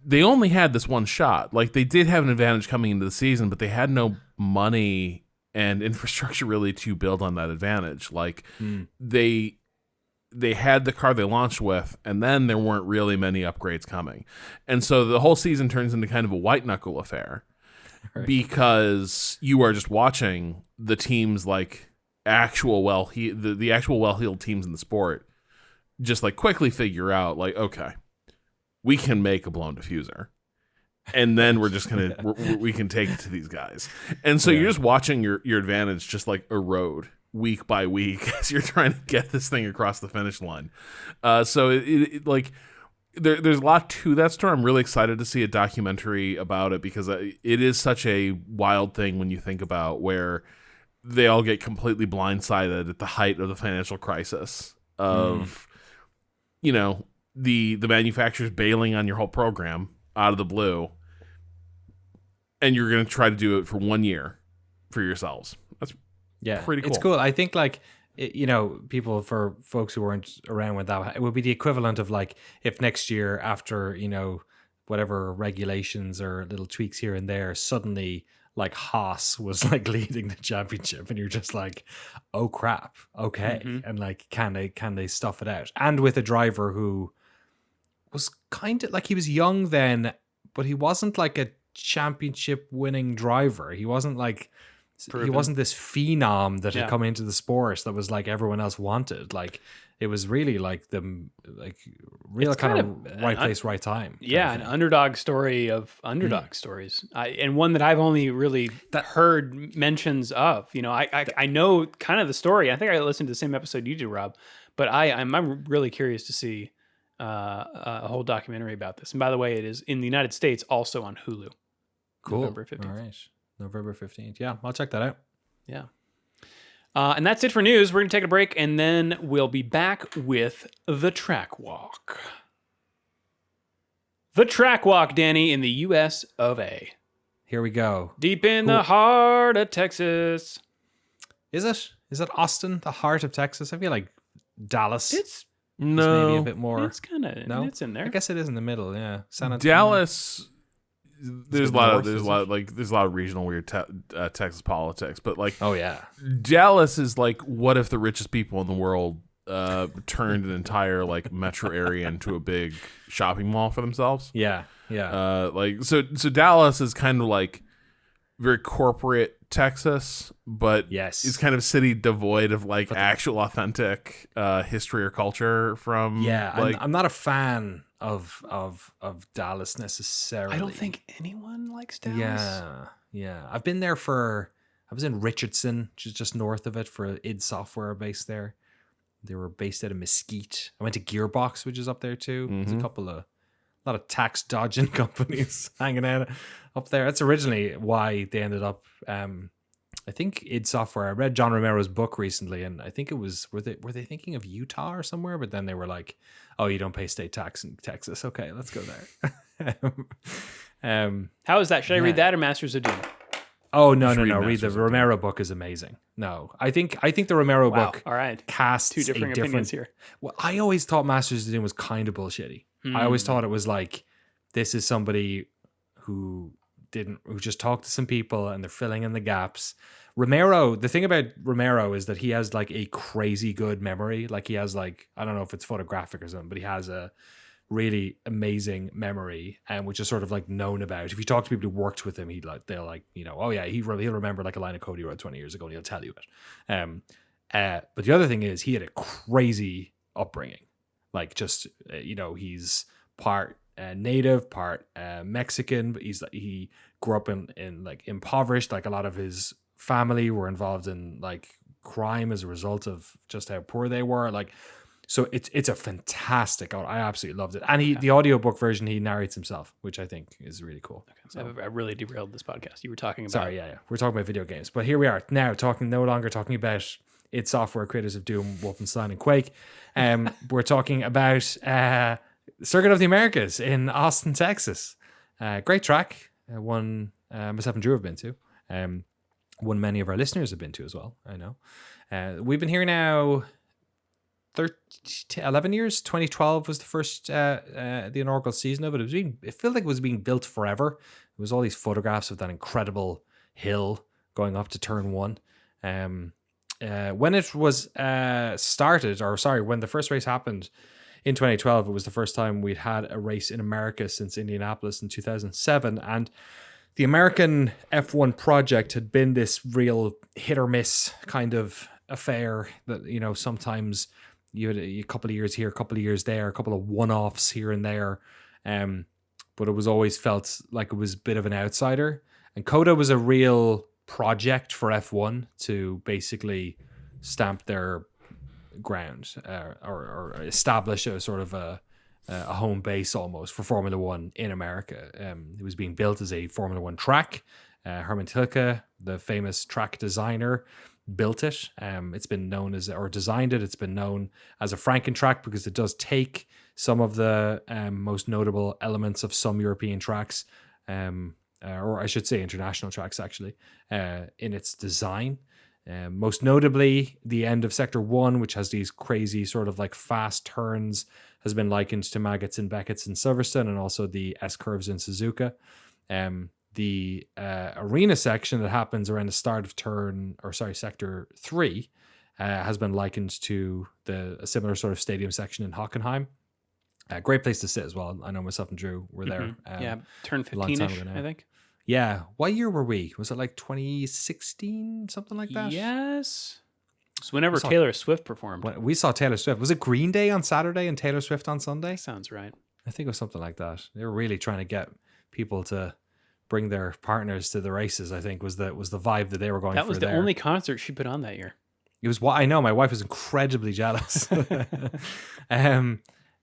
they only had this one shot. Like they did have an advantage coming into the season, but they had no money and infrastructure really to build on that advantage. Like they had the car they launched with, and then there weren't really many upgrades coming. And so the whole season turns into kind of a white knuckle affair because you are just watching the teams like the actual well-heeled teams in the sport just like quickly figure out like, okay, we can make a blown diffuser. And then we're just going to, we can take it to these guys. And so you're just watching your advantage just like erode week by week as you're trying to get this thing across the finish line. So it like there's a lot to that story. I'm really excited to see a documentary about it because it is such a wild thing when you think about where they all get completely blindsided at the height of the financial crisis of, you know, the manufacturers bailing on your whole program out of the blue, and you're going to try to do it for 1 year for yourselves. That's pretty cool. It's cool. I think like, you know, for folks who weren't around with that, it would be the equivalent of like if next year after, you know, whatever regulations or little tweaks here and there, suddenly like Haas was like leading the championship and you're just like, oh crap. Okay. And like, can they stuff it out? And with a driver who was kind of like, he was young then, but he wasn't like a championship winning driver. He wasn't like, he wasn't this phenom that had come into the sport that was like everyone else wanted. Like it was really like the real kind of right place, right time. Yeah, an underdog story of underdog stories, and one that I've only really heard mentions of. You know, I know kind of the story. I think I listened to the same episode you do, Rob. But I'm really curious to see a whole documentary about this. And by the way, it is in the United States, also on Hulu. Cool. November 15th. All right. November 15th. Yeah, I'll check that out. Yeah. And that's it for news. We're going to take a break, and then we'll be back with the track walk. The track walk, Danny, in the U.S. of A. Here we go. Deep in the heart of Texas. Is it? Is it Austin, the heart of Texas? I feel like Dallas. It's maybe a bit more. It's kind of it's in there. I guess it is in the middle. Yeah, San Antonio. Dallas. There's a lot of regional weird Texas politics, but like, oh yeah, Dallas is like, what if the richest people in the world turned an entire like metro area into a big shopping mall for themselves? Yeah. Like so Dallas is kind of like very corporate Texas, but it's kind of a city devoid of like actual authentic history or culture from. Yeah, like, I'm not a fan of Dallas necessarily. I don't think anyone likes Dallas. Yeah. I've been there I was in Richardson, which is just north of it, for id Software base there. They were based out of Mesquite. I went to Gearbox, which is up there too. There's a lot of tax dodging companies hanging out up there. That's originally why they ended up. I think id Software. I read John Romero's book recently, and I think it was were they thinking of Utah or somewhere, but then they were like, "Oh, you don't pay state tax in Texas. Okay, let's go there." How is that? Should I read that or Masters of Doom? Oh no! Read the Romero book is amazing. No, I think the Romero book. All right, casts two different opinions here. Well, I always thought Masters of Doom was kind of bullshitty. I always thought it was like, this is somebody who just talked to some people and they're filling in the gaps. Romero, the thing about Romero is that he has like a crazy good memory. Like he has like, I don't know if it's photographic or something, but he has a really amazing memory, and which is sort of like known about. If you talk to people who worked with him, they'll like, oh yeah, he'll remember like a line of code he wrote 20 years ago and he'll tell you it. But the other thing is he had a crazy upbringing. Like just, he's part native, part Mexican, but he grew up in like impoverished. Like a lot of his family were involved in like crime as a result of just how poor they were. Like, so it's a fantastic. I absolutely loved it. And the audiobook version, he narrates himself, which I think is really cool. Okay, so I really derailed this podcast. You were talking about. Sorry, yeah. We're talking about video games, but here we are now no longer talking about id Software, creators of Doom, Wolfenstein, and Quake. We're talking about Circuit of the Americas in Austin, Texas. Great track. One myself and Drew have been to. One many of our listeners have been to as well. I know. We've been here now 11 years. 2012 was the first the inaugural season of it. It felt like it was being built forever. It was all these photographs of that incredible hill going up to turn one. When it was when the first race happened in 2012, it was the first time we'd had a race in America since Indianapolis in 2007. And the American F1 project had been this real hit or miss kind of affair that, sometimes you had a couple of years here, a couple of years there, a couple of one-offs here and there. But it was always felt like it was a bit of an outsider. And COTA was a real project for F1 to basically stamp their ground or establish a sort of a home base almost for Formula One in America. It was being built as a Formula One track. Herman Tilke, the famous track designer, built it. It's been known as, or designed it. It's been known as a Franken-track because it does take some of the most notable elements of some European tracks, or I should say international tracks actually, in its design. Most notably, the end of Sector 1, which has these crazy sort of like fast turns, has been likened to Maggots and Beckett's in Silverstone, and also the S-curves in Suzuka. The arena section that happens around the start of Sector 3 has been likened to a similar sort of stadium section in Hockenheim. Great place to sit as well. I know myself and Drew were there. Turn 15-ish, I think. Yeah. What year were we? Was it like 2016, something like that? Yes. So whenever Taylor Swift performed. We saw Taylor Swift. Was it Green Day on Saturday and Taylor Swift on Sunday? Sounds right. I think it was something like that. They were really trying to get people to bring their partners to the races, I think was the vibe that they were going for. That was the only concert she put on that year. It was what I know. My wife was incredibly jealous.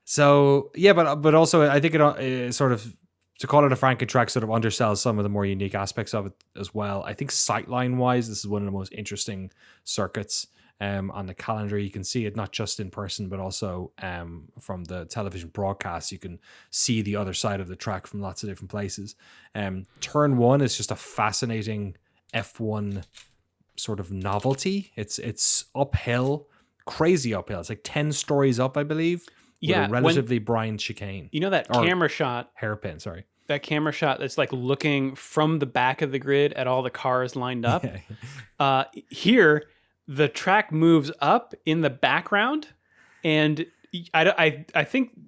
So yeah, but also I think it sort of, to call it a Franken-track, sort of undersells some of the more unique aspects of it as well. I think sightline wise, this is one of the most interesting circuits on the calendar. You can see it not just in person, but also from the television broadcast. You can see the other side of the track from lots of different places. Turn 1 is just a fascinating F1 sort of novelty. It's uphill, crazy uphill. It's like 10 stories up, I believe. Yeah, a relatively blind chicane. You know that camera shot? Hairpin, sorry. That camera shot that's like looking from the back of the grid at all the cars lined up. Here, the track moves up in the background, and I think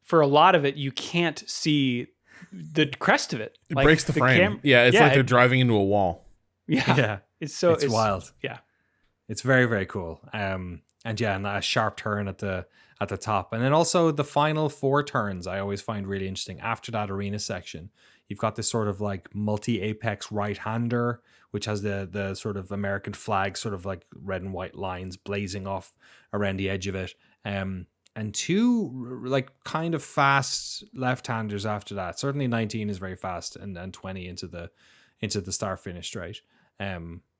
for a lot of it, you can't see the crest of it. It breaks the frame. It's like they're driving into a wall. Yeah. It's wild. Yeah. It's very, very cool. and a sharp turn at the top. And then also the final 4 turns I always find really interesting. After that arena section, you've got this sort of like multi-apex right-hander, which has the sort of American flag, sort of like red and white lines blazing off around the edge of it. And 2 like kind of fast left-handers after that. Certainly 19 is very fast, and 20 into the start finish straight.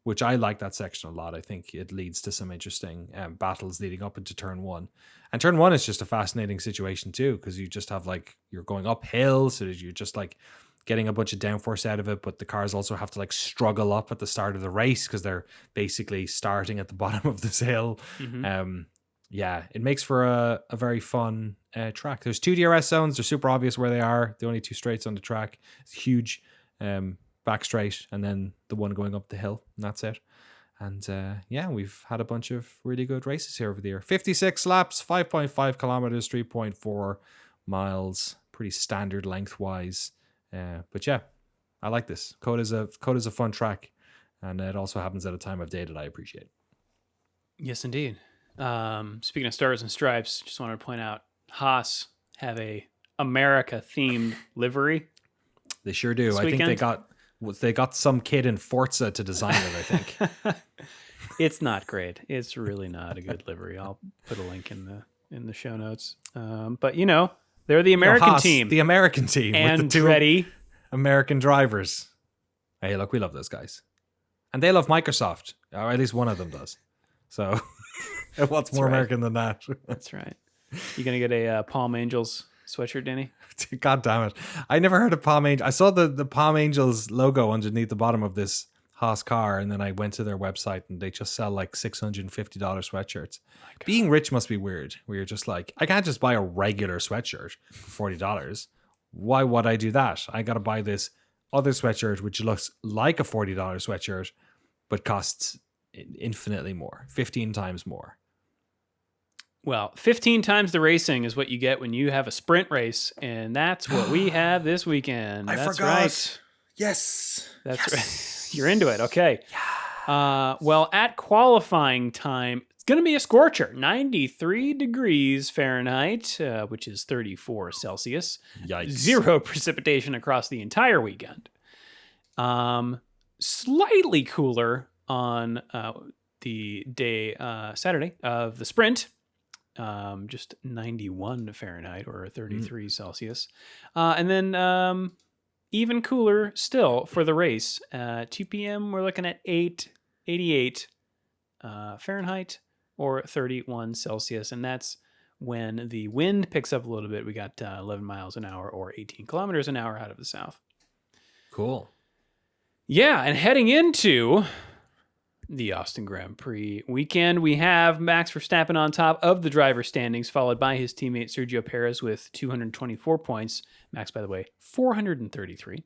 Which I like that section a lot. I think it leads to some interesting battles leading up into turn 1. And turn 1 is just a fascinating situation too, because you just have like, you're going uphill, so you're just like getting a bunch of downforce out of it, but the cars also have to like struggle up at the start of the race because they're basically starting at the bottom of this hill. Mm-hmm. It makes for a very fun track. There's 2 DRS zones. They're super obvious where they are. The only 2 straights on the track. It's huge. Back straight, and then the one going up the hill, and that's it. And we've had a bunch of really good races here over the year. 56 laps, 5.5 kilometers, 3.4 miles, pretty standard lengthwise. But yeah, I like this. Coda's a fun track, and it also happens at a time of day that I appreciate. Yes, indeed. Speaking of stars and stripes, just wanted to point out Haas have a America themed livery. They sure do. I think they got some kid in Forza to design it, I think. It's not great. It's really not a good livery. I'll put a link in the show notes. But they're the American Haas, team. The American team. And with the 2 ready American drivers. Hey, look, we love those guys. And they love Microsoft. Or at least one of them does. So what's more American than that? That's right. You going to get a Palm Angels sweatshirt, Danny? God damn it. I never heard of Palm Angels. I saw the Palm Angels logo underneath the bottom of this Haas car, and then I went to their website and they just sell like $650 sweatshirts. Being rich must be weird, where you're just like, I can't just buy a regular sweatshirt for $40. Why would I do that? I got to buy this other sweatshirt, which looks like a $40 sweatshirt, but costs infinitely more, 15 times more. Well, 15 times the racing is what you get when you have a sprint race, and that's what we have this weekend. I that's forgot. Right. Yes. That's right. You're into it. Okay. Yeah. Well, at qualifying time, it's going to be a scorcher, 93 degrees Fahrenheit, which is 34 Celsius. Yikes. 0 precipitation across the entire weekend. Slightly cooler on the day, Saturday of the sprint. Just 91 Fahrenheit or 33 Celsius. And then even cooler still for the race. 2 p.m. we're looking at 88 Fahrenheit or 31 Celsius. And that's when the wind picks up a little bit. We got 11 miles an hour or 18 kilometers an hour out of the south. Cool. Yeah, and heading into the Austin Grand Prix weekend, we have Max Verstappen on top of the driver's standings, followed by his teammate Sergio Perez with 224 points. Max, by the way, 433.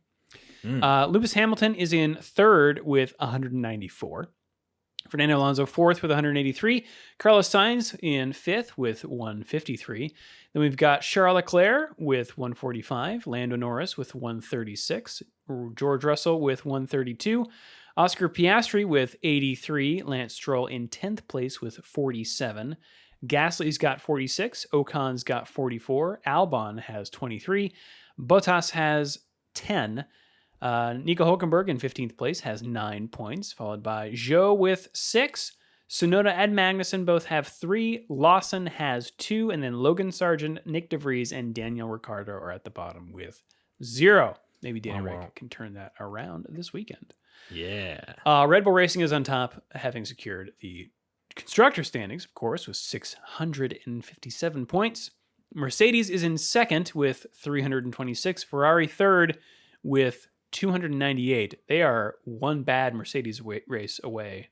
Lewis Hamilton is in third with 194. Fernando Alonso fourth with 183. Carlos Sainz in fifth with 153. Then we've got Charles Leclerc with 145. Lando Norris with 136. George Russell with 132. Oscar Piastri with 83. Lance Stroll in 10th place with 47. Gasly's got 46. Ocon's got 44. Albon has 23. Bottas has 10. Nico Hulkenberg in 15th place has 9 points, followed by Zhou with 6. Tsunoda and Magnussen both have 3. Lawson has 2. And then Logan Sargent, Nick DeVries, and Daniel Ricciardo are at the bottom with 0. Maybe Danny Ric can turn that around this weekend. Yeah. Red Bull Racing is on top, having secured the constructor standings, of course, with 657 points. Mercedes is in second with 326. Ferrari third with 298. They are one bad Mercedes race away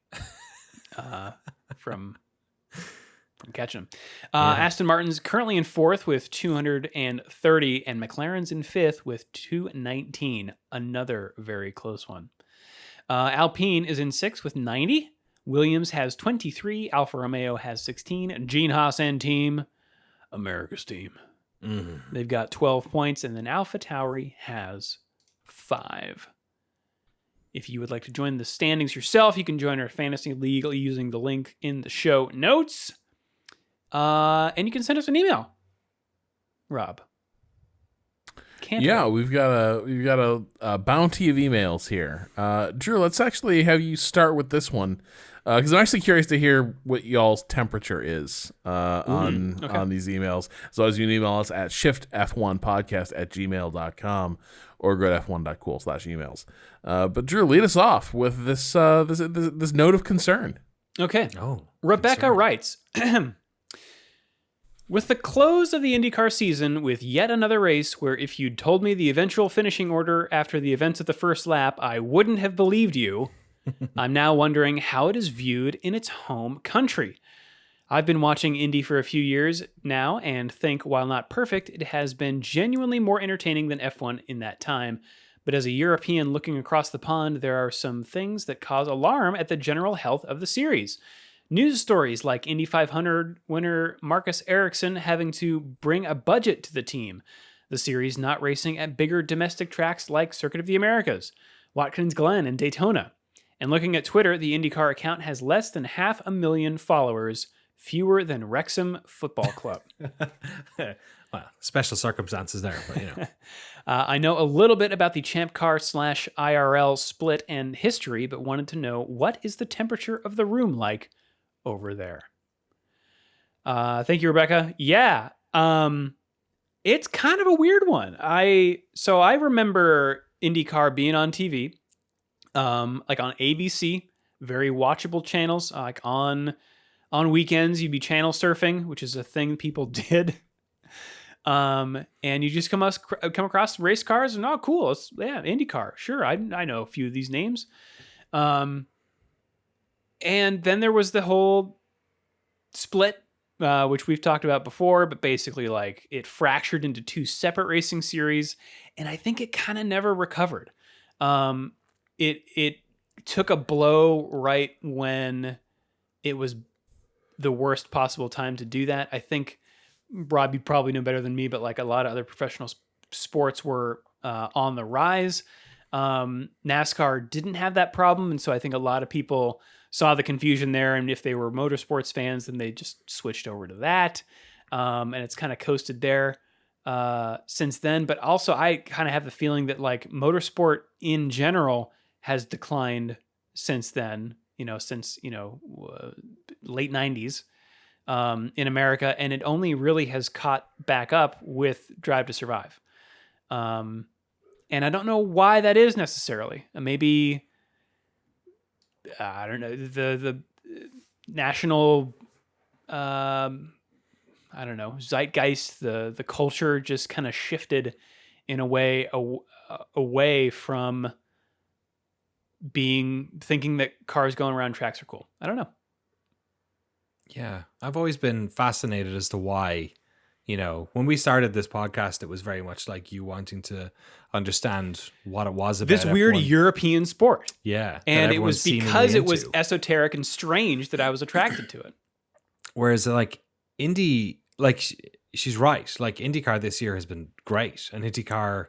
from catching them. Aston Martin's currently in fourth with 230, and McLaren's in fifth with 219. Another very close one. Alpine is in sixth with 90. Williams has 23. Alfa Romeo has 16. Gene Haas and team, America's team. Mm-hmm. They've got 12 points, and then AlphaTauri has 5. If you would like to join the standings yourself, you can join our fantasy league using the link in the show notes. And you can send us an email, Rob. We've got a bounty of emails here. Drew, let's actually have you start with this one, because I'm actually curious to hear what y'all's temperature is on these emails. So as you can email us at shiftf1podcast@gmail.com or go to f1.cool/emails. But Drew, lead us off with this note of concern. Okay. Rebecca writes. With the close of the IndyCar season with yet another race where if you'd told me the eventual finishing order after the events of the first lap, I wouldn't have believed you, I'm now wondering how it is viewed in its home country. I've been watching Indy for a few years now and think, while not perfect, it has been genuinely more entertaining than F1 in that time. But as a European looking across the pond, there are some things that cause alarm at the general health of the series. News stories like Indy 500 winner Marcus Ericsson having to bring a budget to the team. The series not racing at bigger domestic tracks like Circuit of the Americas, Watkins Glen, and Daytona. And looking at Twitter, the IndyCar account has less than 500,000 followers, fewer than Wrexham Football Club. Well, special circumstances there, but you know. I know a little bit about the Champ Car /IRL split and history, but wanted to know, what is the temperature of the room like over there? Thank you, Rebecca. Yeah. It's kind of a weird one. I remember IndyCar being on TV, like on ABC, very watchable channels. Like on weekends, you'd be channel surfing, which is a thing people did. And you just come across race cars and, oh, cool. IndyCar. Sure. I know a few of these names. And then there was the whole split, which we've talked about before, but basically like it fractured into two separate racing series. And I think it kind of never recovered. It took a blow right when it was the worst possible time to do that. I think, Rob, you probably know better than me, but like a lot of other professional sports were on the rise. NASCAR didn't have that problem. And so I think a lot of people saw the confusion there. And if they were motorsports fans, then they just switched over to that. And it's kind of coasted there since then. But also I kind of have the feeling that like motorsport in general has declined since then, since late 90s in America. And it only really has caught back up with Drive to Survive. And I don't know why that is necessarily. Maybe, I don't know, the national, I don't know, zeitgeist, the culture just kind of shifted in a way away from thinking that cars going around tracks are cool. I don't know. Yeah, I've always been fascinated as to why, when we started this podcast, it was very much like you wanting to understand what it was about this weird F1. European sport. Yeah. And it was because it was esoteric and strange that I was attracted to it. Whereas like Indy, like she's right. Like IndyCar this year has been great. And IndyCar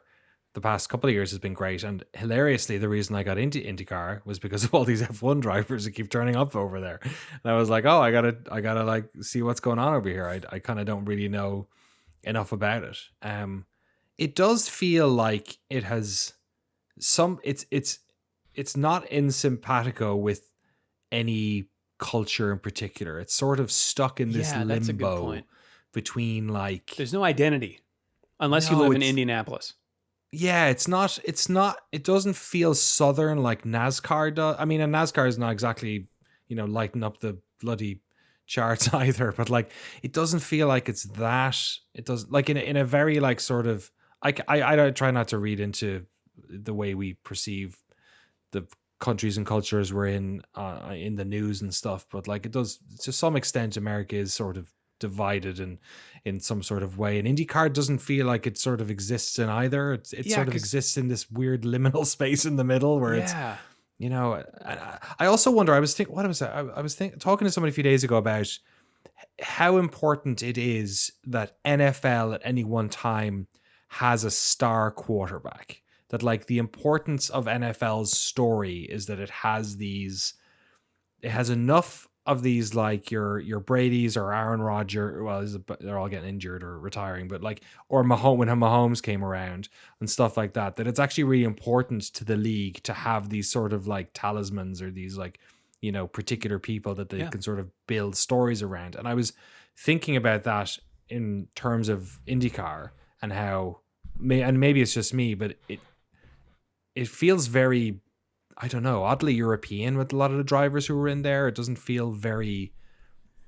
the past couple of years has been great. And hilariously, the reason I got into IndyCar was because of all these F1 drivers that keep turning up over there. And I was like, oh, I gotta like see what's going on over here. I kind of don't really know enough about it. It does feel like it has it's not in simpatico with any culture in particular. It's sort of stuck in this limbo that's a good point. Between like, there's no identity unless you live in Indianapolis. Yeah, it doesn't feel southern like NASCAR does. I mean, and NASCAR is not exactly, lighting up the bloody charts either, but like, it doesn't feel like it's that. It doesn't, like in a very like sort of, I try not to read into the way we perceive the countries and cultures we're in the news and stuff, but like it does, to some extent, America is sort of divided in some sort of way, and IndyCar doesn't feel like it sort of exists in either. It sort of exists in this weird liminal space in the middle where it's, I also wonder, I was talking to somebody a few days ago about how important it is that NFL at any one time has a star quarterback. That like the importance of NFL's story is that it has enough of these, like your Brady's or Aaron Rodgers, well, they're all getting injured or retiring, but like, or when Mahomes came around and stuff like that, that it's actually really important to the league to have these sort of like talismans or these like, you know, particular people that they can sort of build stories around. And I was thinking about that in terms of IndyCar and how, and maybe it's just me, but it feels very, I don't know, oddly European with a lot of the drivers who were in there. It doesn't feel very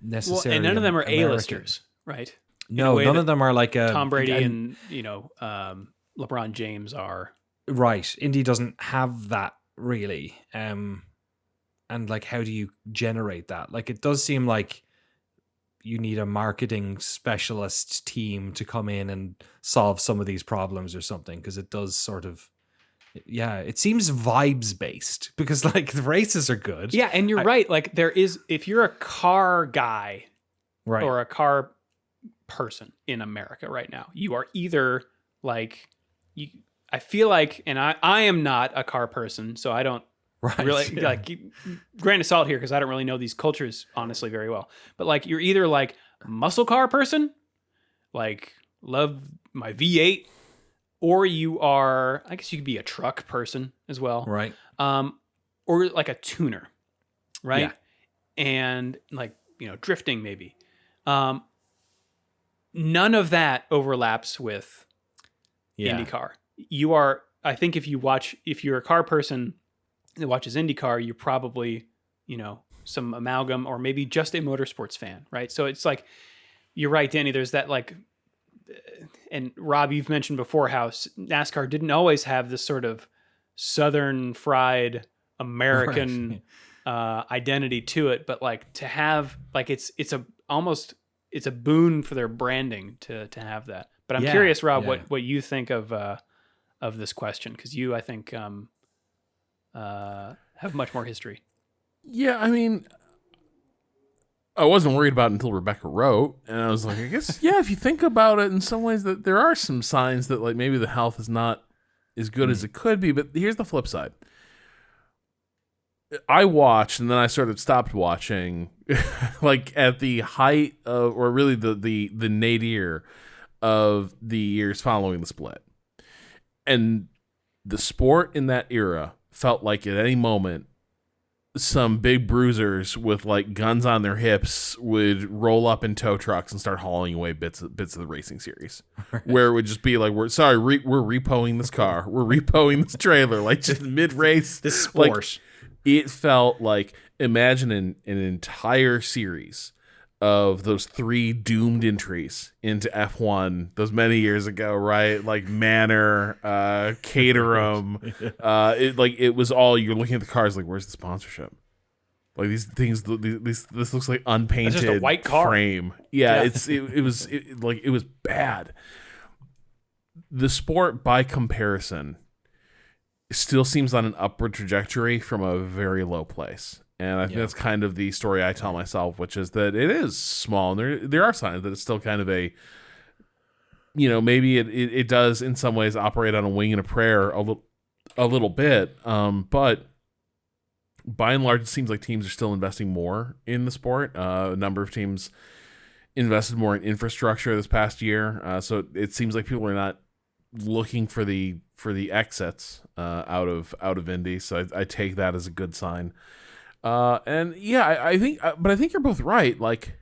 necessarily. Well, and none of them are American. A-listers, right? No, none of them are like a Tom Brady and you know, LeBron James are. Right. Indy doesn't have that really. And like, how do you generate that? Like, it does seem like you need a marketing specialist team to come in and solve some of these problems or something, because it does sort of. Yeah, it seems vibes based because like the races are good. Yeah, and you're right. Like there is, if you're a car guy, right, or a car person in America right now, you are either like you. I feel like, and I am not a car person, so I don't really like grain of salt here because I don't really know these cultures honestly very well. But like you're either like muscle car person, like love my V8. Or you are, I guess you could be a truck person as well. Right. Or like a tuner, right? Yeah. And like, you know, drifting maybe. None of that overlaps with IndyCar. You are, I think if you're a car person that watches IndyCar, you're probably, you know, some amalgam or maybe just a motorsports fan, right? So it's like, you're right, Danny, there's that like, and Rob, you've mentioned before how NASCAR didn't always have this sort of Southern fried American identity to it, but like to have like it's a boon for their branding to have that. But I'm curious, Rob, what you think of this question, because you, I think, have much more history. Yeah, I mean, I wasn't worried about it until Rebecca wrote, and I was like, I guess, if you think about it in some ways, that there are some signs that like maybe the health is not as good as it could be. But here's the flip side. I watched, and then I sort of stopped watching, like at the height of, or really the nadir of the years following the split. And the sport in that era felt like at any moment, some big bruisers with like guns on their hips would roll up in tow trucks and start hauling away bits of the racing series, where it would just be like, we're repoing this car, we're repoing this trailer, like just mid race. This sport, like, it felt like, imagine an entire series of those 3 doomed entries into F1 those many years ago, right? Like Manor, Caterham. It was all, you're looking at the cars like, where's the sponsorship? Like these things, this looks like unpainted just a white car frame. Yeah. It was bad. The sport, by comparison, still seems on an upward trajectory from a very low place. And I think that's kind of the story I tell myself, which is that it is small, and there are signs that it's still kind of a, you know, maybe it does in some ways operate on a wing and a prayer a little bit, but by and large, it seems like teams are still investing more in the sport. A number of teams invested more in infrastructure this past year, so it seems like people are not looking for the exits out of Indy. So I take that as a good sign. I think you're both right. Like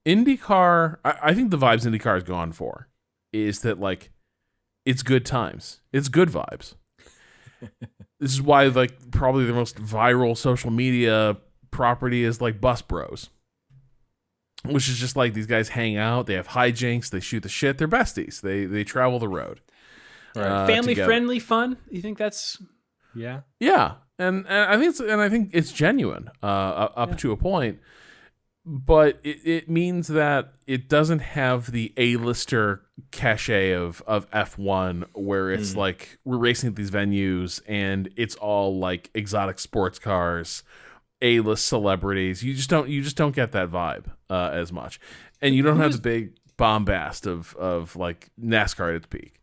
IndyCar, I think the vibes IndyCar has gone for is that like it's good times, it's good vibes. This is why like probably the most viral social media property is like Bus Bros, which is just like these guys hang out, they have hijinks, they shoot the shit, they're besties, they travel the road. Right. Family friendly fun. You think that's yeah. And I think it's genuine up to a point, but it means that it doesn't have the A-lister cachet of F1, where it's like we're racing at these venues and it's all like exotic sports cars, A-list celebrities. You just don't get that vibe as much, and you don't have the big bombast of like NASCAR at its peak.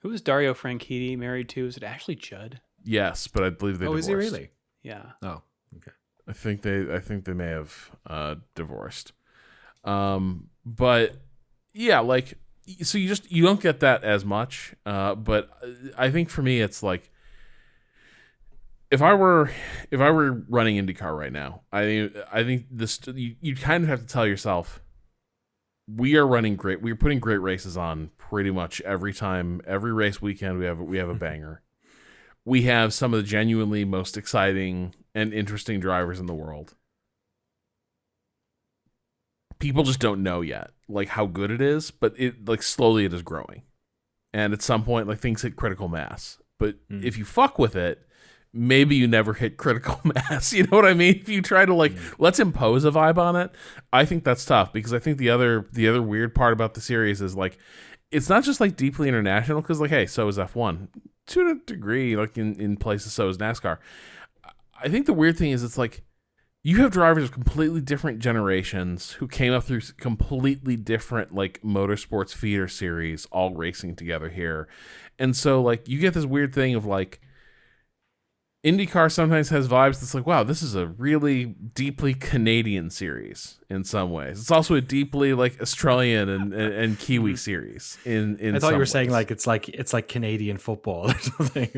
Who was Dario Franchitti married to? Is it Ashley Judd? Yes, but I believe they divorced. Is he really? Yeah. Oh, okay. I think they may have divorced. But yeah, like, so you don't get that as much. But I think for me, it's like, if I were running IndyCar right now, I think this, you kind of have to tell yourself, we're putting great races on pretty much every race weekend. We have a banger. We have some of the genuinely most exciting and interesting drivers in the world. People just don't know yet, like, how good it is, but it, like, slowly it is growing. And at some point, like, things hit critical mass. But if you fuck with it, maybe you never hit critical mass. You know what I mean? If you try to, like, let's impose a vibe on it, I think that's tough, because I think the other weird part about the series is, like, it's not just, like, deeply international, because, like, hey, so is F1 to a degree, like, in places, so is NASCAR. I think the weird thing is, it's like, you have drivers of completely different generations who came up through completely different, like, motorsports feeder series all racing together here. And so, like, you get this weird thing of, like, IndyCar sometimes has vibes that's like, wow, this is a really deeply Canadian series in some ways. It's also a deeply, like, Australian and Kiwi series in I thought you were ways. saying like it's like Canadian football or something.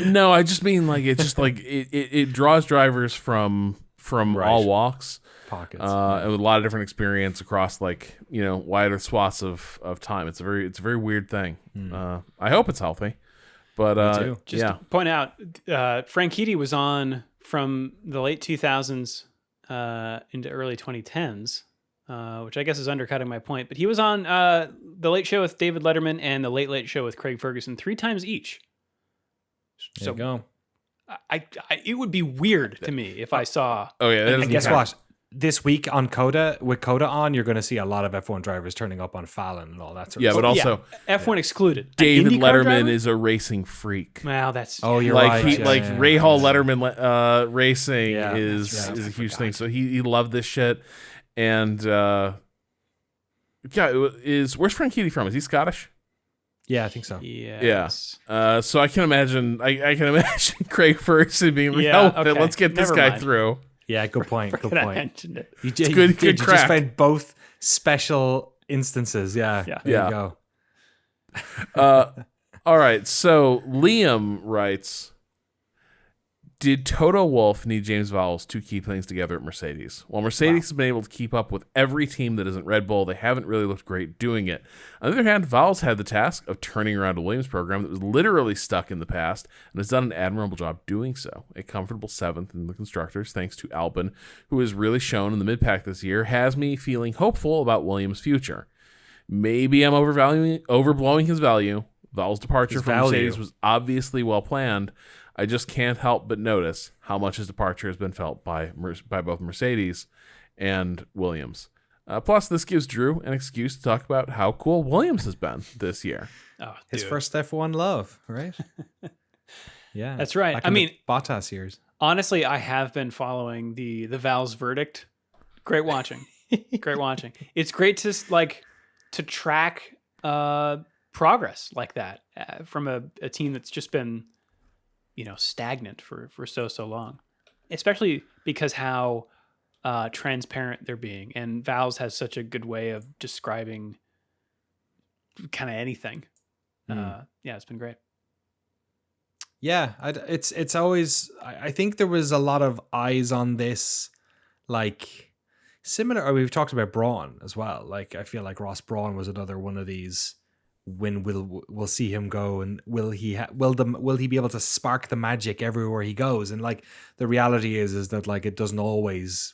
No, I just mean, like, it's just like it draws drivers from all walks, pockets, and with a lot of different experience across, like, you know, wider swaths of time. It's a very weird thing. I hope it's healthy. But just to point out, Franchitti was on from the late 2000s into early 2010s, which I guess is undercutting my point. But he was on the Late Show with David Letterman and the Late Late Show with Craig Ferguson 3 times each. There you go. It would be weird to me if I saw. Oh yeah, and guess what? This week on Coda, with Coda on, you're going to see a lot of F1 drivers turning up on Fallon and all that sort of stuff. But also F1 excluded. David Letterman is a racing freak. Wow, that's you're like right. Ray Hall Letterman racing is a huge thing. So he loved this shit. And where's Franchitti from? Is he Scottish? Yeah, I think so. Yes. Yeah. So I can imagine Craig Ferguson being like, let's get this guy through. Yeah, good point. Good point. I mentioned it. You good you crack. just found both special instances. Yeah. There you go. All right. So Liam writes, did Toto Wolff need James Vowles to keep things together at Mercedes? While Mercedes has been able to keep up with every team that isn't Red Bull, they haven't really looked great doing it. On the other hand, Vowles had the task of turning around a Williams program that was literally stuck in the past and has done an admirable job doing so. A comfortable 7th in the constructors, thanks to Albon, who has really shown in the mid-pack this year, has me feeling hopeful about Williams' future. Maybe I'm overblowing his value. Vowles' departure from Mercedes was obviously well planned. I just can't help but notice how much his departure has been felt by both Mercedes and Williams. Plus, this gives Drew an excuse to talk about how cool Williams has been this year. Oh, his first F1 love, right? Yeah, that's right. I mean, Bottas years. Honestly, I have been following the Vowles verdict. Great watching. Great watching. It's great to track progress like that from a team that's just been, stagnant for so long, especially because how transparent they're being. And Vowles has such a good way of describing kind of anything. It's been great. Yeah, it's always, I think there was a lot of eyes on this, like similar, or we've talked about Braun as well. Like, I feel like Ross Braun was another one of these. When we'll see him go, and will he be able to spark the magic everywhere he goes? And like, the reality is that, like, it doesn't always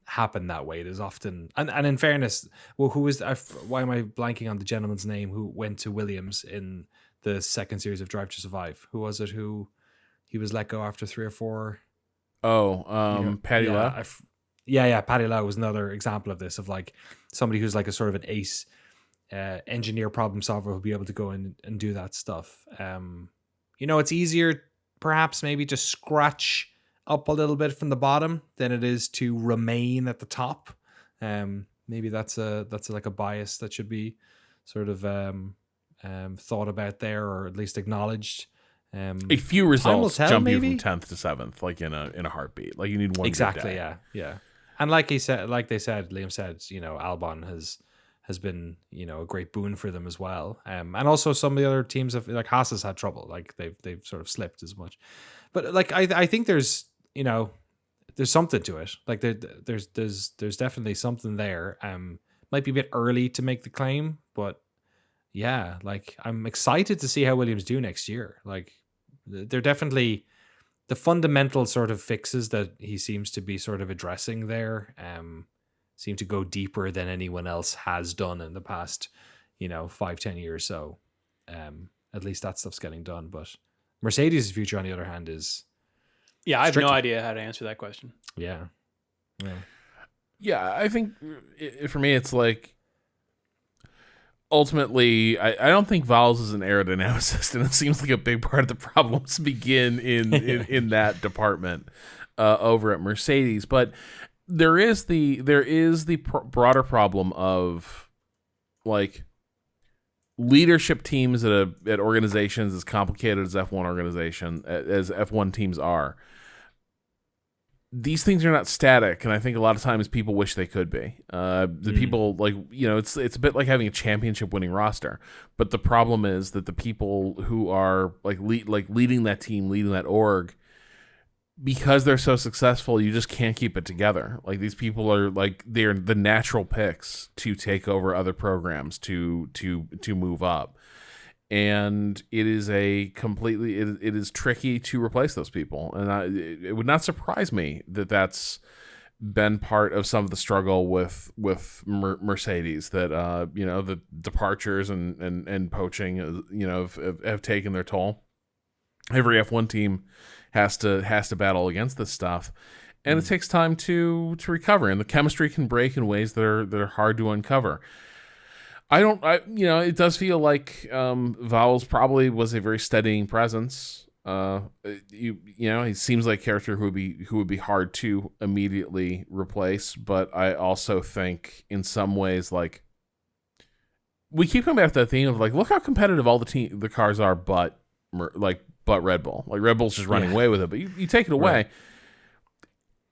happen that way. There's often, and in fairness, well, why am I blanking on the gentleman's name who went to Williams in the second series of Drive to Survive? Who was it? Who he was let go after 3 or 4? Paddy Lowe. Paddy Lowe was another example of this, of like somebody who's like a sort of an ace engineer, problem solver, who'll be able to go in and do that stuff. It's easier perhaps maybe to scratch up a little bit from the bottom than it is to remain at the top. Maybe that's like a bias that should be sort of thought about there, or at least acknowledged. A few results jump maybe? you from 10th to 7th, like in a heartbeat. Like you need one exactly. good day. Yeah. And like Liam said, Albon has been a great boon for them as well. And also some of the other teams have, like Haas has had trouble, like they've sort of slipped as much. But like I think there's something to it. Like there's definitely something there. Might be a bit early to make the claim, but yeah, like I'm excited to see how Williams do next year. Like they're definitely the fundamental sort of fixes that he seems to be sort of addressing there seem to go deeper than anyone else has done in the past 5-10 years. So at least that stuff's getting done. But Mercedes' future, on the other hand, is I have no idea how to answer that question. Yeah. I think for me it's like ultimately I don't think Vowles is an aerodynamicist, and it seems like a big part of the problems begin in that department over at Mercedes. But there is the broader problem of like leadership teams at organizations as complicated as F1 teams are. These things are not static, and I think a lot of times people wish they could be. People it's a bit like having a championship winning roster, but the problem is that the people who are leading that team, leading that org, because they're so successful, you just can't keep it together. Like these people are they're the natural picks to take over other programs to move up. And it is it is tricky to replace those people. And it would not surprise me that that's been part of some of the struggle with Mercedes, that the departures and poaching have taken their toll. Every F1 team has to battle against this stuff, and it takes time to recover, and the chemistry can break in ways that are hard to uncover. It does feel like Vowles probably was a very steadying presence. He seems like a character who would be hard to immediately replace. But I also think in some ways, like, we keep coming back to that theme of like, look how competitive all the cars are, but Red Bull. Like Red Bull's just running away with it. But you take it away. Right.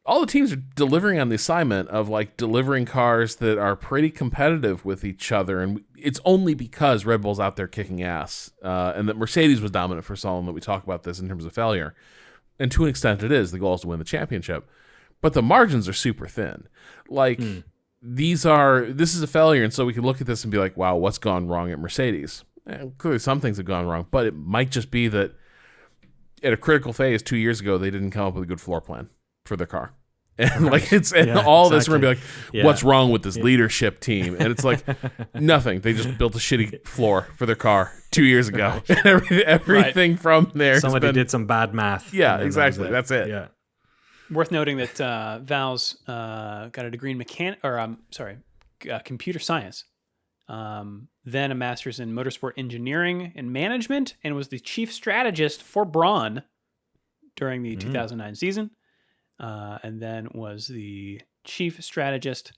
All the teams are delivering on the assignment of like delivering cars that are pretty competitive with each other, and it's only because Red Bull's out there kicking ass, and that Mercedes was dominant for so long that we talk about this in terms of failure. And to an extent, it is. The goal is to win the championship, but the margins are super thin. Like this is a failure, and so we can look at this and be like, "Wow, what's gone wrong at Mercedes?" And clearly, some things have gone wrong, but it might just be that at a critical phase 2 years ago, they didn't come up with a good floor plan for their car. And like this, we're gonna be like, what's wrong with this leadership team? And it's like nothing. They just built a shitty floor for their car 2 years ago. And everything from there. Somebody did some bad math. Yeah, exactly. That's it. Yeah. Worth noting that Vowles got a degree in computer science, then a master's in motorsport engineering and management, and was the chief strategist for Braun during the 2009 season. And then was the chief strategist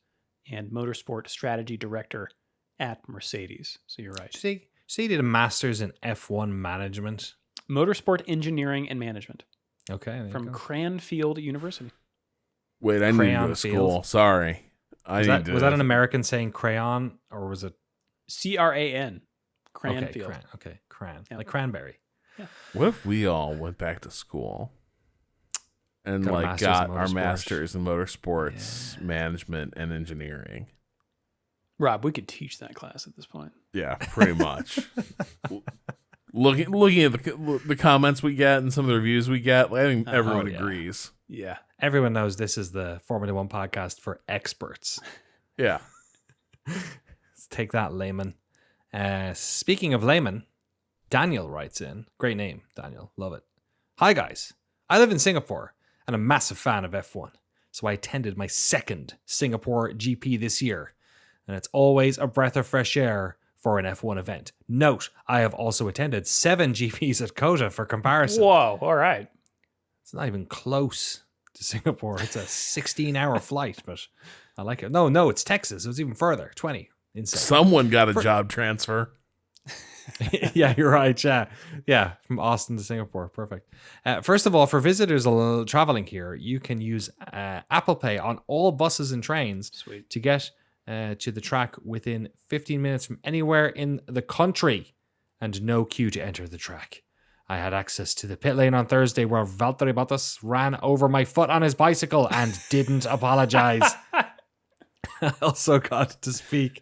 and motorsport strategy director at Mercedes. So you're right. So he did a master's in F1 management. Motorsport engineering and management. Okay. From Cranfield University. Wait, I need to go to school. Sorry. Was that an American saying crayon, or was it? CRAN. Cranfield. Okay, cran. Yeah. Like cranberry. Yeah. What if we all went back to school and got our masters in motorsports management and engineering? Rob, we could teach that class at this point. Yeah, pretty much. looking at the comments we get and some of the reviews we get, I think everyone agrees. Yeah. Everyone knows this is the Formula One podcast for experts. Yeah. Let's take that, layman. Speaking of layman, Daniel writes in. Great name, Daniel. Love it. Hi, guys. I live in Singapore and a massive fan of F1. So I attended my second Singapore GP this year. And it's always a breath of fresh air for an F1 event. Note, I have also attended 7 GPs at COTA for comparison. Whoa, all right. It's not even close to Singapore. It's a 16-hour flight, but I like it. No, it's Texas. It was even further, 20. Insane. Someone got a job transfer. Yeah, you're right. Yeah, from Austin to Singapore. Perfect. First of all, for visitors traveling here, you can use Apple Pay on all buses and trains. Sweet. To get to the track within 15 minutes from anywhere in the country, and no queue to enter the track. I had access to the pit lane on Thursday where Valtteri Bottas ran over my foot on his bicycle and didn't apologize. I also got to speak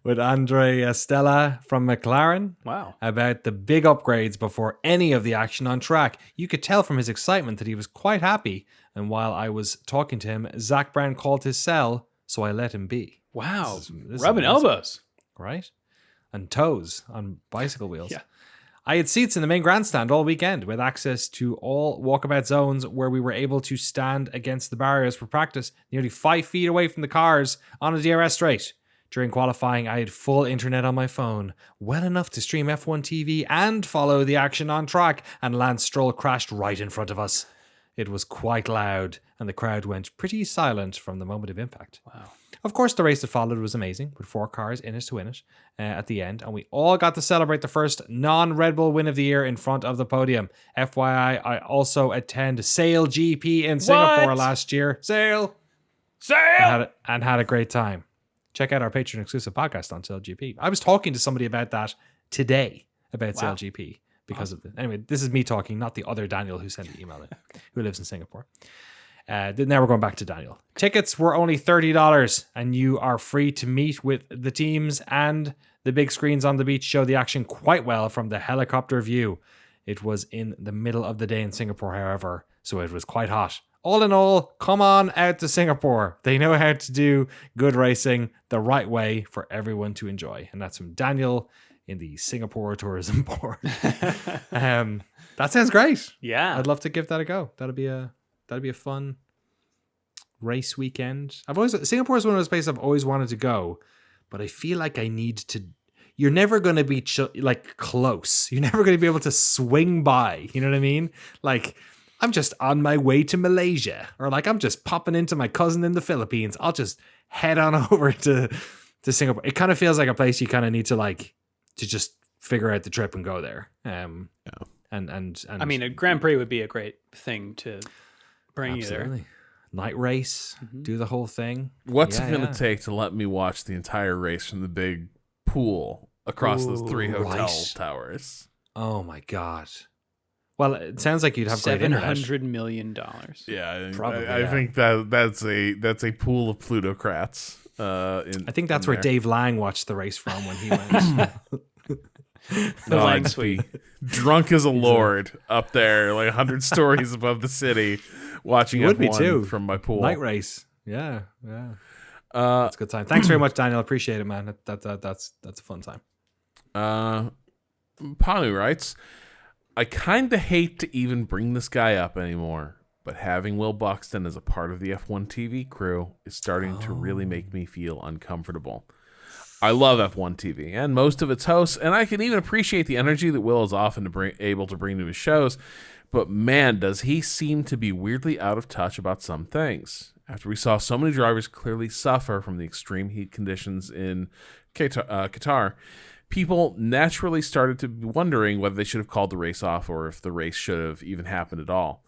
with Andre Stella from McLaren. Wow. About the big upgrades before any of the action on track. You could tell from his excitement that he was quite happy. And while I was talking to him, Zach Brown called his cell, so I let him be. Wow. This rubbing is elbows. Right? And toes on bicycle wheels. Yeah. I had seats in the main grandstand all weekend with access to all walkabout zones where we were able to stand against the barriers for practice nearly 5 feet away from the cars on a DRS straight. During qualifying, I had full internet on my phone, well enough to stream F1 TV and follow the action on track, and Lance Stroll crashed right in front of us. It was quite loud, and the crowd went pretty silent from the moment of impact. Wow. Of course, the race that followed was amazing, with 4 cars in it to win it at the end, and we all got to celebrate the first non-Red Bull win of the year in front of the podium. FYI, I also attend Sail GP in Singapore last year. Sail! And had a great time. Check out our Patreon exclusive podcast on Sail GP. I was talking to somebody about that today, about Sail GP, because of it. Anyway, this is me talking, not the other Daniel who sent the email in, who lives in Singapore. Now we're going back to Daniel. Tickets were only $30, and you are free to meet with the teams, and the big screens on the beach show the action quite well from the helicopter view. It was in the middle of the day in Singapore, however, so it was quite hot. All in all, come on out to Singapore. They know how to do good racing the right way for everyone to enjoy. And that's from Daniel in the Singapore Tourism Board. That sounds great. Yeah. I'd love to give that a go. That'd be a fun race weekend. Singapore is one of those places I've always wanted to go, but I feel like I need to. You're never going to be close. You're never going to be able to swing by. You know what I mean? Like, I'm just on my way to Malaysia, or like I'm just popping into my cousin in the Philippines. I'll just head on over to Singapore. It kind of feels like a place you kind of need to just figure out the trip and go there. And I mean, a Grand Prix would be a great thing to bring you there. Night race, do the whole thing. What's it going to take to let me watch the entire race from the big pool across those 3 hotel towers? Oh my God. Well, it sounds like you'd have great internet. $700 million. Yeah, probably. I think that's a pool of plutocrats. I think that's where Dave Lang watched the race from when he went. No, I'd be drunk as a lord up there, like 100 stories above the city, watching F1 from my pool. Night race. Yeah. That's a good time. Thanks very much, Daniel. Appreciate it, man. That's a fun time. Panu writes, I kind of hate to even bring this guy up anymore, but having Will Buxton as a part of the F1 TV crew is starting to really make me feel uncomfortable. I love F1 TV and most of its hosts, and I can even appreciate the energy that Will is often able to bring to his shows, but man, does he seem to be weirdly out of touch about some things. After we saw so many drivers clearly suffer from the extreme heat conditions in Qatar, people naturally started to be wondering whether they should have called the race off or if the race should have even happened at all.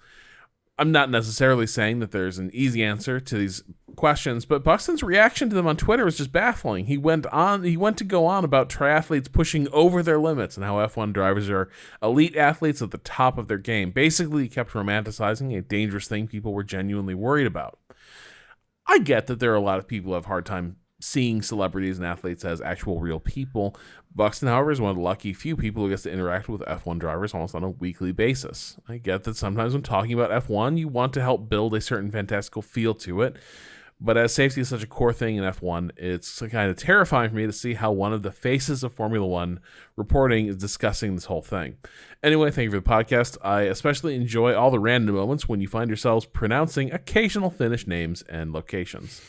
I'm not necessarily saying that there's an easy answer to these questions, but Buxton's reaction to them on Twitter was just baffling. He went to go on about triathletes pushing over their limits and how F1 drivers are elite athletes at the top of their game. Basically, he kept romanticizing a dangerous thing people were genuinely worried about. I get that there are a lot of people who have a hard time seeing celebrities and athletes as actual real people. Buxton, however, is one of the lucky few people who gets to interact with F1 drivers almost on a weekly basis. I get that sometimes when talking about F1, you want to help build a certain fantastical feel to it, but as safety is such a core thing in F1, it's kind of terrifying for me to see how one of the faces of Formula One reporting is discussing this whole thing. Anyway, thank you for the podcast. I especially enjoy all the random moments when you find yourselves pronouncing occasional Finnish names and locations.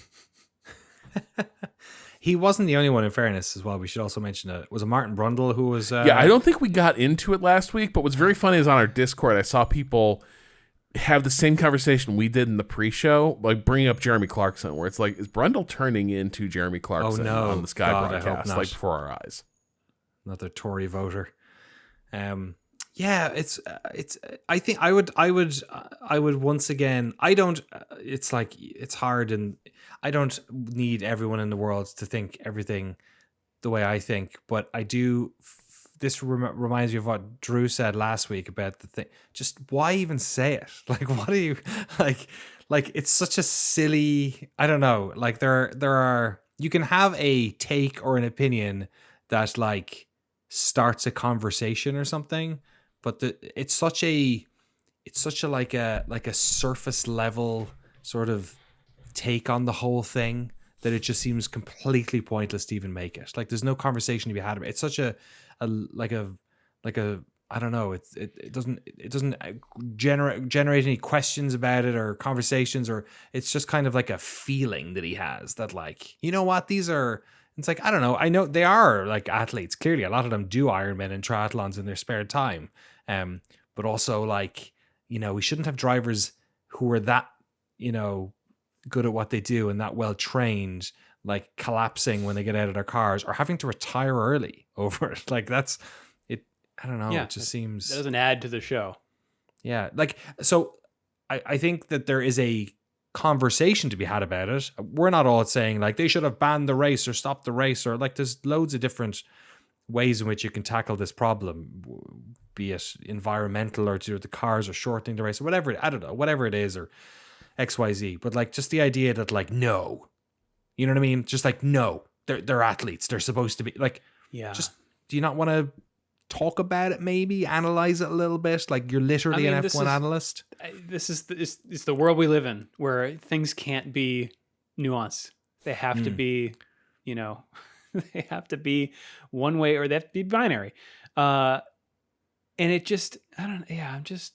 He wasn't the only one, in fairness, as well. We should also mention it was a Martin Brundle who was... Yeah, I don't think we got into it last week, but what's very funny is on our Discord, I saw people have the same conversation we did in the pre-show, like bringing up Jeremy Clarkson, where it's like, is Brundle turning into Jeremy Clarkson on the Sky broadcast, like before our eyes? another Tory voter. Yeah, it's. I think I would once again. I don't. It's like it's hard, and I don't need everyone in the world to think everything the way I think, but I do. This reminds me of what Drew said last week about the thing. Just why even say it? Like, what are you like? Like, it's such a silly. I don't know. Like, there are. You can have a take or an opinion that like starts a conversation or something. But it's such a like a surface level sort of take on the whole thing that it just seems completely pointless to even make it. Like there's no conversation to be had about it. It's such a I don't know. It doesn't generate any questions about it or conversations, or it's just kind of like a feeling that he has that like, you know what, these are. It's like, I don't know. I know they are like athletes. Clearly, a lot of them do Ironman and triathlons in their spare time. But also like, you know, we shouldn't have drivers who are that, you know, good at what they do and that well trained, like collapsing when they get out of their cars or having to retire early over it. Like that's it. I don't know. Yeah, it just seems that doesn't add to the show. Yeah. Like, so I think that there is a conversation to be had about it. We're not all saying like they should have banned the race or stopped the race, or like there's loads of different ways in which you can tackle this problem, be it environmental or to the cars or shortening the race or whatever. I don't know, whatever it is, or XYZ. But like just the idea that like, no, you know what I mean? Just like, no, they're athletes. They're supposed to be like, yeah. Just, do you not want to talk about it, maybe analyze it a little bit? Like you're literally an F1 analyst. This is the world we live in where things can't be nuanced. They have to be, you know, they have to be one way or they have to be binary. And it just, I'm just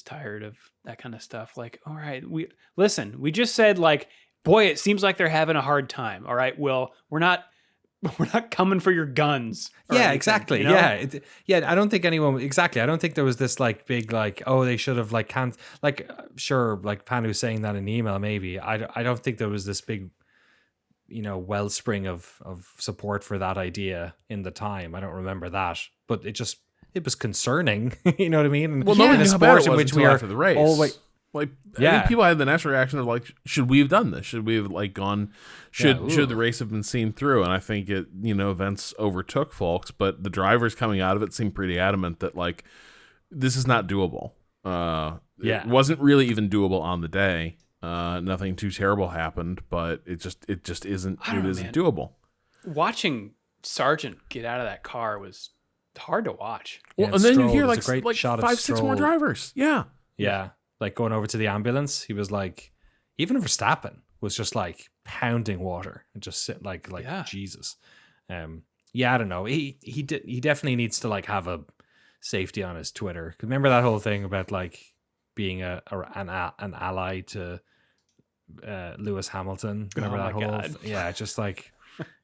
tired of that kind of stuff. Like, all right, we just said like, boy, it seems like they're having a hard time. All right, well, we're not coming for your guns. Yeah, anything, exactly. You know? Yeah. I don't think anyone, exactly. I don't think there was this like big, like, oh, they should have like, can't, like, sure, like Pandu's saying that in the email, maybe. I don't think there was this big, you know, wellspring of support for that idea in the time. I don't remember that, but it was concerning. You know what I mean? And well, nobody knew how bad it was in which we are after the race. Always, like, I think people had the natural reaction of like, should we have done this? Should we have like gone? Should the race have been seen through? And I think it, you know, events overtook folks, but the drivers coming out of it seemed pretty adamant that like this is not doable. It wasn't really even doable on the day. Nothing too terrible happened, but it just isn't. It isn't doable. Watching Sargent get out of that car was hard to watch. Well, and then you hear like 5-6 more drivers. Yeah. Like going over to the ambulance, he was like, even Verstappen was just like pounding water and just sit like Jesus. I don't know. He definitely needs to like have a safety on his Twitter. Remember that whole thing about like being an ally to Lewis Hamilton? Remember that whole God. Yeah, just like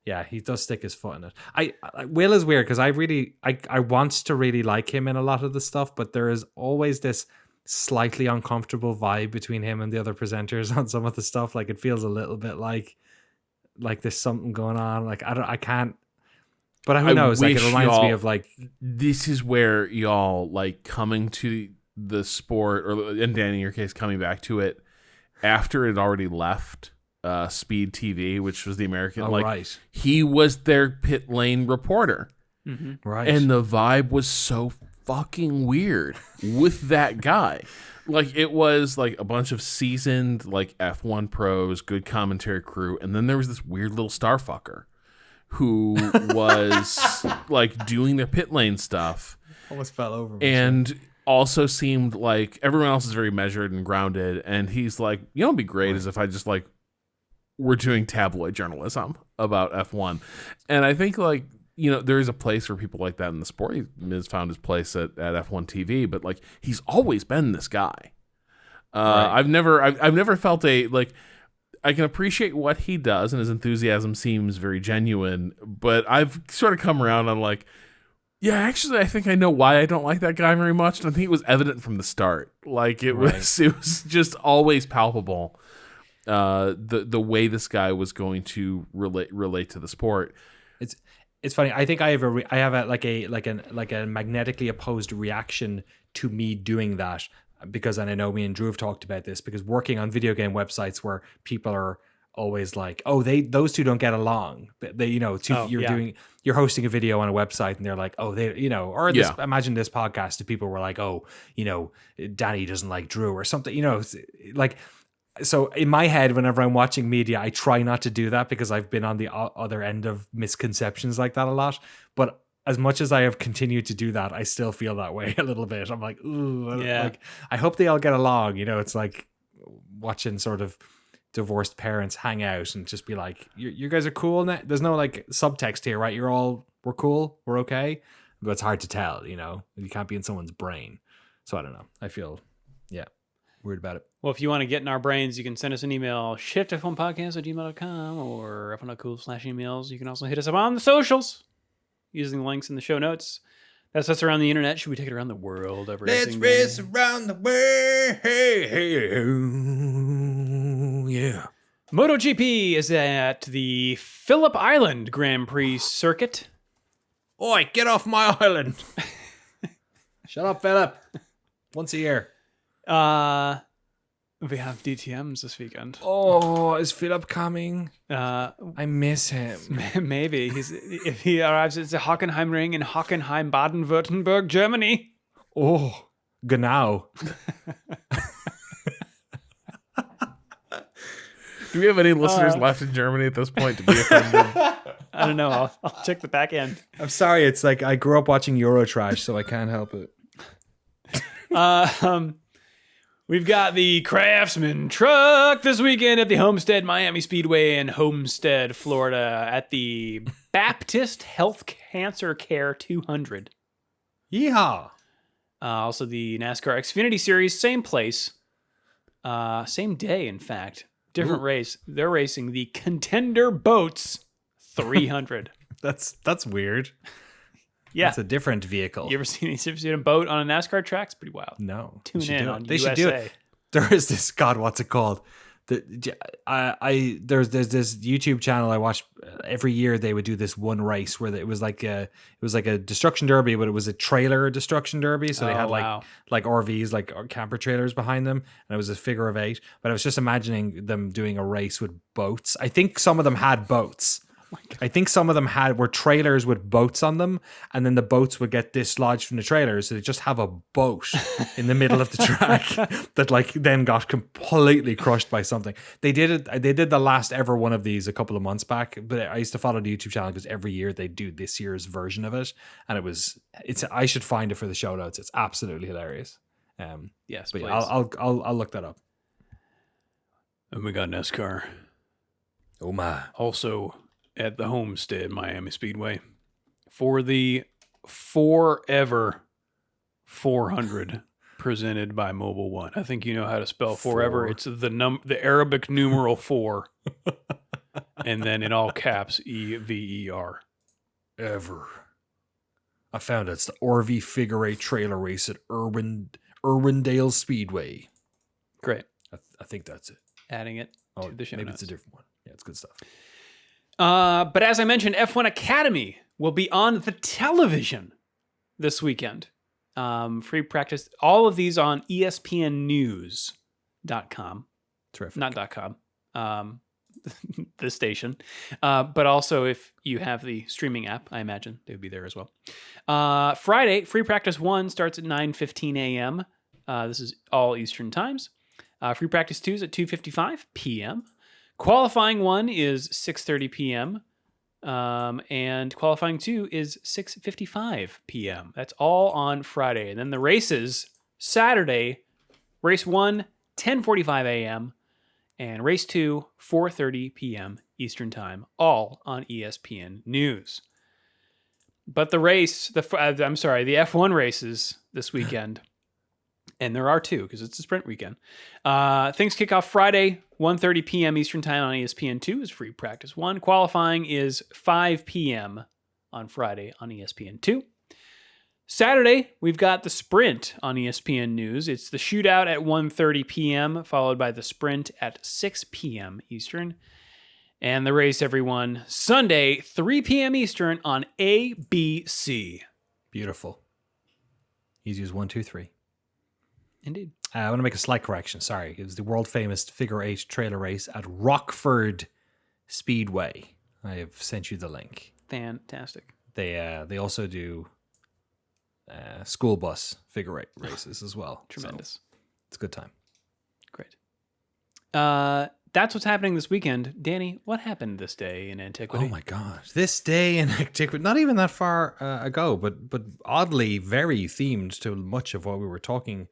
yeah, he does stick his foot in it. I Will is weird because I want to really like him in a lot of the stuff, but there is always this slightly uncomfortable vibe between him and the other presenters on some of the stuff. Like it feels a little bit like there's something going on. Like I can't. But who knows? Like it reminds me of like this is where y'all like coming to the sport, or in Danny, in your case, coming back to it after it already left Speed TV, which was the American. Right. He was their pit lane reporter, right? And the vibe was so fucking weird with that guy. Like it was like a bunch of seasoned like F1 pros, good commentary crew, and then there was this weird little star fucker who was like doing their pit lane stuff. Almost fell over. And also seemed like everyone else is very measured and grounded, and he's like, you know, it'd be great is if I just like we're doing tabloid journalism about F1. And I think like, you know, there is a place for people like that in the sport. He has found his place at F1 TV, but like he's always been this guy. Right. I've never felt like I can appreciate what he does and his enthusiasm seems very genuine, but I've sort of come around on like, yeah, actually I think I know why I don't like that guy very much. And I think it was evident from the start. Like it was just always palpable the way this guy was going to relate to the sport. it's funny. I think I have a magnetically opposed reaction to me doing that, because, and I know me and Drew have talked about this, because working on video game websites where people are always like, oh, those two don't get along. But they, you're hosting a video on a website and they're like, oh, they, or this, imagine this podcast, if people were like, oh, Danny doesn't like Drew or something, like. So in my head, whenever I'm watching media, I try not to do that, because I've been on the other end of misconceptions like that a lot. But as much as I have continued to do that, I still feel that way a little bit. I'm like, ooh, like, I hope they all get along. It's like watching sort of divorced parents hang out and just be like, you guys are cool now. There's no like subtext here, right? We're cool, we're okay. But it's hard to tell, you can't be in someone's brain. So I don't know. I feel, weird about it. Well, if you want to get in our brains, you can send us an email, shiftf1podcast@gmail.com, or f1.cool/emails. You can also hit us up on the socials using the links in the show notes. That's us around the internet. Should we take it around the world? Let's race around the world. Hey, yeah. MotoGP is at the Phillip Island Grand Prix circuit. Oi, get off my island. Shut up, Phillip. Once a year. We have DTMs this weekend. Oh, is Phillip coming? I miss him. Maybe. If he arrives at the Hockenheimring in Hockenheim, Baden-Württemberg, Germany. Oh, genau. Do we have any listeners left in Germany at this point to be offended? I don't know. I'll check the back end. I'm sorry. It's like I grew up watching Eurotrash, so I can't help it. We've got the Craftsman truck this weekend at the Homestead Miami Speedway in Homestead, Florida, at the Baptist Health Cancer Care 200. Yeehaw! Also the NASCAR Xfinity Series, same place, same day, in fact, different race. They're racing the Contender Boats 300. That's weird. Yeah, it's a different vehicle. You ever seen a boat on a NASCAR track? It's pretty wild. No, tune in on they USA. Should do it. There is this, God, what's it called? There's this YouTube channel I watch every year. They would do this one race where it was like a destruction derby, but it was a trailer destruction derby. So they had like RVs, like camper trailers behind them, and it was a figure of 8. But I was just imagining them doing a race with boats. I think some of them had boats. I think some of them were trailers with boats on them, and then the boats would get dislodged from the trailers, so they just have a boat in the middle of the track that like then got completely crushed by something. They did the last ever one of these a couple of months back, but I used to follow the YouTube channel because every year they do this year's version of it, and I should find it for the show notes. It's absolutely hilarious. Yes, but please. I'll look that up. And we got NASCAR. Oh my! Also at the Homestead Miami Speedway for the Forever 400 presented by Mobile One. I think you know how to spell forever. It's the Arabic numeral 4 and then in all caps EVER. Ever. I found it's the RV figure 8 trailer race at Irwindale Speedway. Great. I think that's it. Adding it to the show maybe notes. It's a different one. Yeah, it's good stuff. But as I mentioned, F1 Academy will be on the television this weekend. Free practice. All of these on ESPNnews.com. Terrific. Not .com. The station. But also if you have the streaming app, I imagine they would be there as well. Friday, free practice 1 starts at 9:15 a.m. This is all Eastern times. Free practice 2 is at 2:55 p.m. Qualifying 1 is 6:30 p.m. And qualifying 2 is 6:55 p.m. That's all on Friday. And then the races, Saturday, race 1, 10:45 a.m. and race 2, 4:30 p.m. Eastern time, all on ESPN News. But the F1 races this weekend, and there are 2 because it's a sprint weekend. Things kick off Friday, 1:30 p.m. Eastern time on ESPN2 is free practice 1. Qualifying is 5 p.m. on Friday on ESPN2. Saturday, we've got the sprint on ESPN News. It's the shootout at 1:30 p.m., followed by the sprint at 6 p.m. Eastern. And the race, everyone, Sunday, 3 p.m. Eastern on ABC. Beautiful. Easy as 1, 2, 3. Indeed. I want to make a slight correction. Sorry. It was the world famous figure 8 trailer race at Rockford Speedway. I have sent you the link. Fantastic. They also do school bus figure 8 races as well. Tremendous. So it's a good time. Great. That's what's happening this weekend. Danny, what happened this day in antiquity? Oh my gosh. This day in antiquity, not even that far ago, but oddly very themed to much of what we were talking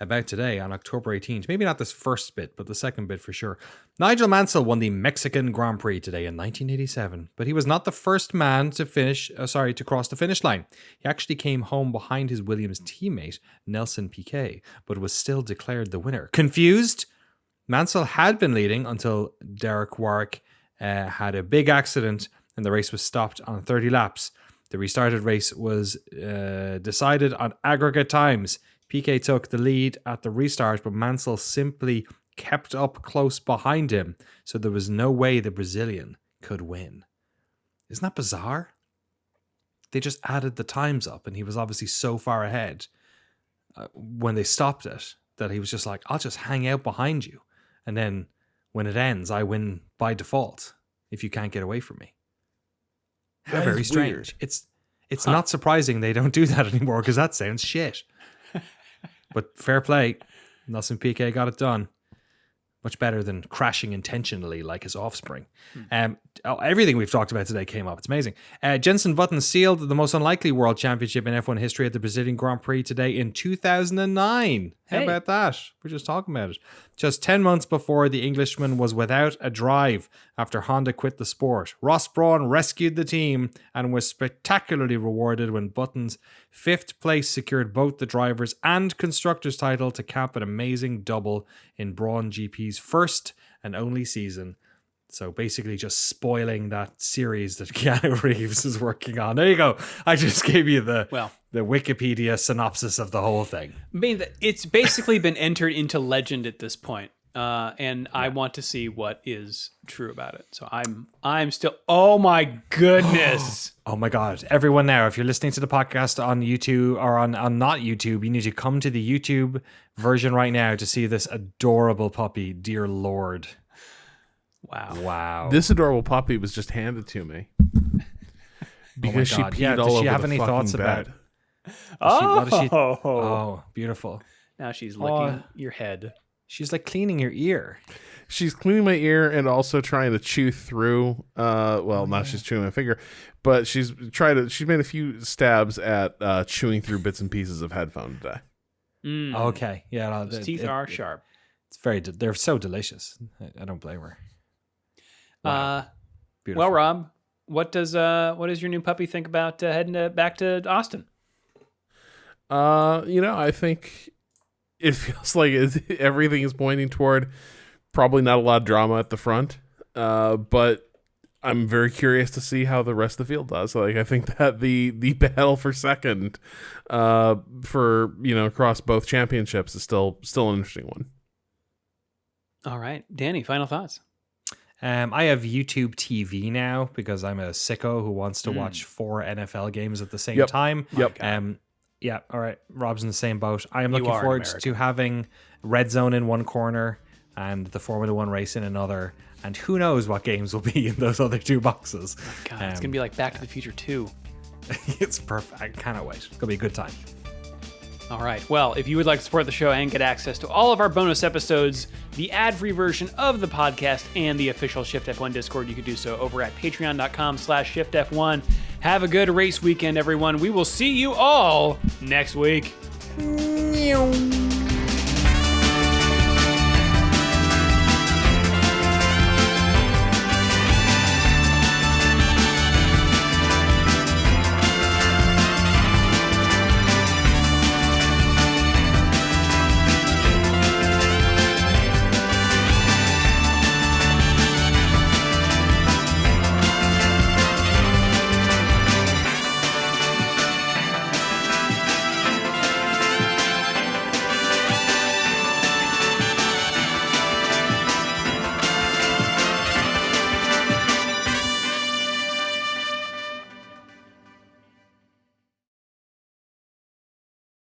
about today on October 18th. Maybe not this first bit, but the second bit for sure. Nigel Mansell won the Mexican Grand Prix today in 1987, but he was not the first man to cross the finish line. He actually came home behind his Williams teammate, Nelson Piquet, but was still declared the winner. Confused? Mansell had been leading until Derek Warwick had a big accident and the race was stopped on 30 laps. The restarted race was decided on aggregate times. Piquet took the lead at the restart, but Mansell simply kept up close behind him, so there was no way the Brazilian could win. Isn't that bizarre? They just added the times up and he was obviously so far ahead when they stopped it that he was just like, I'll just hang out behind you. And then when it ends, I win by default if you can't get away from me. How very strange. Weird. It's not surprising they don't do that anymore because that sounds shit. But fair play. Nelson Piquet got it done. Much better than crashing intentionally like his offspring. Everything we've talked about today came up. It's amazing. Jenson Button sealed the most unlikely world championship in F1 history at the Brazilian Grand Prix today in 2009. How about that? We're just talking about it. Just 10 months before the Englishman was without a drive after Honda quit the sport. Ross Brawn rescued the team and was spectacularly rewarded when Button's 5th place secured both the drivers and constructors title to cap an amazing double in Brawn GP's first and only season. So basically just spoiling that series that Keanu Reeves is working on. There you go. I just gave you the Wikipedia synopsis of the whole thing. I mean, it's basically been entered into legend at this point. I want to see what is true about it. So I'm still, oh my goodness. Oh my God. Everyone now, if you're listening to the podcast on YouTube or on not YouTube, you need to come to the YouTube version right now to see this adorable puppy. Dear Lord. Wow. This adorable puppy was just handed to me. Because she peed all over the fucking bed. Does she have any thoughts about it? Oh, beautiful. Now she's licking your head. She's like cleaning your ear. She's cleaning my ear and also trying to chew through. Now she's chewing my finger, but she's made a few stabs at chewing through bits and pieces of headphone today. Okay, yeah, no, those teeth are sharp. It's they're so delicious. I don't blame her. Wow. Well, Rob, what is your new puppy think about heading back to Austin? I think it feels like everything is pointing toward probably not a lot of drama at the front, but I'm very curious to see how the rest of the field does. Like, I think that the battle for second, across both championships is still an interesting one. All right, Danny, final thoughts. I have YouTube TV now because I'm a sicko who wants to watch 4 NFL games at the same time. Yep. Yeah. All right. Rob's in the same boat. I am looking forward to having Red Zone in one corner and the Formula One race in another. And who knows what games will be in those other 2 boxes. Oh God, it's going to be like Back to the Future 2. It's perfect. I cannot wait. It's going to be a good time. All right. Well, if you would like to support the show and get access to all of our bonus episodes, the ad-free version of the podcast, and the official Shift F1 Discord, you can do so over at patreon.com/ShiftF1. Have a good race weekend, everyone. We will see you all next week.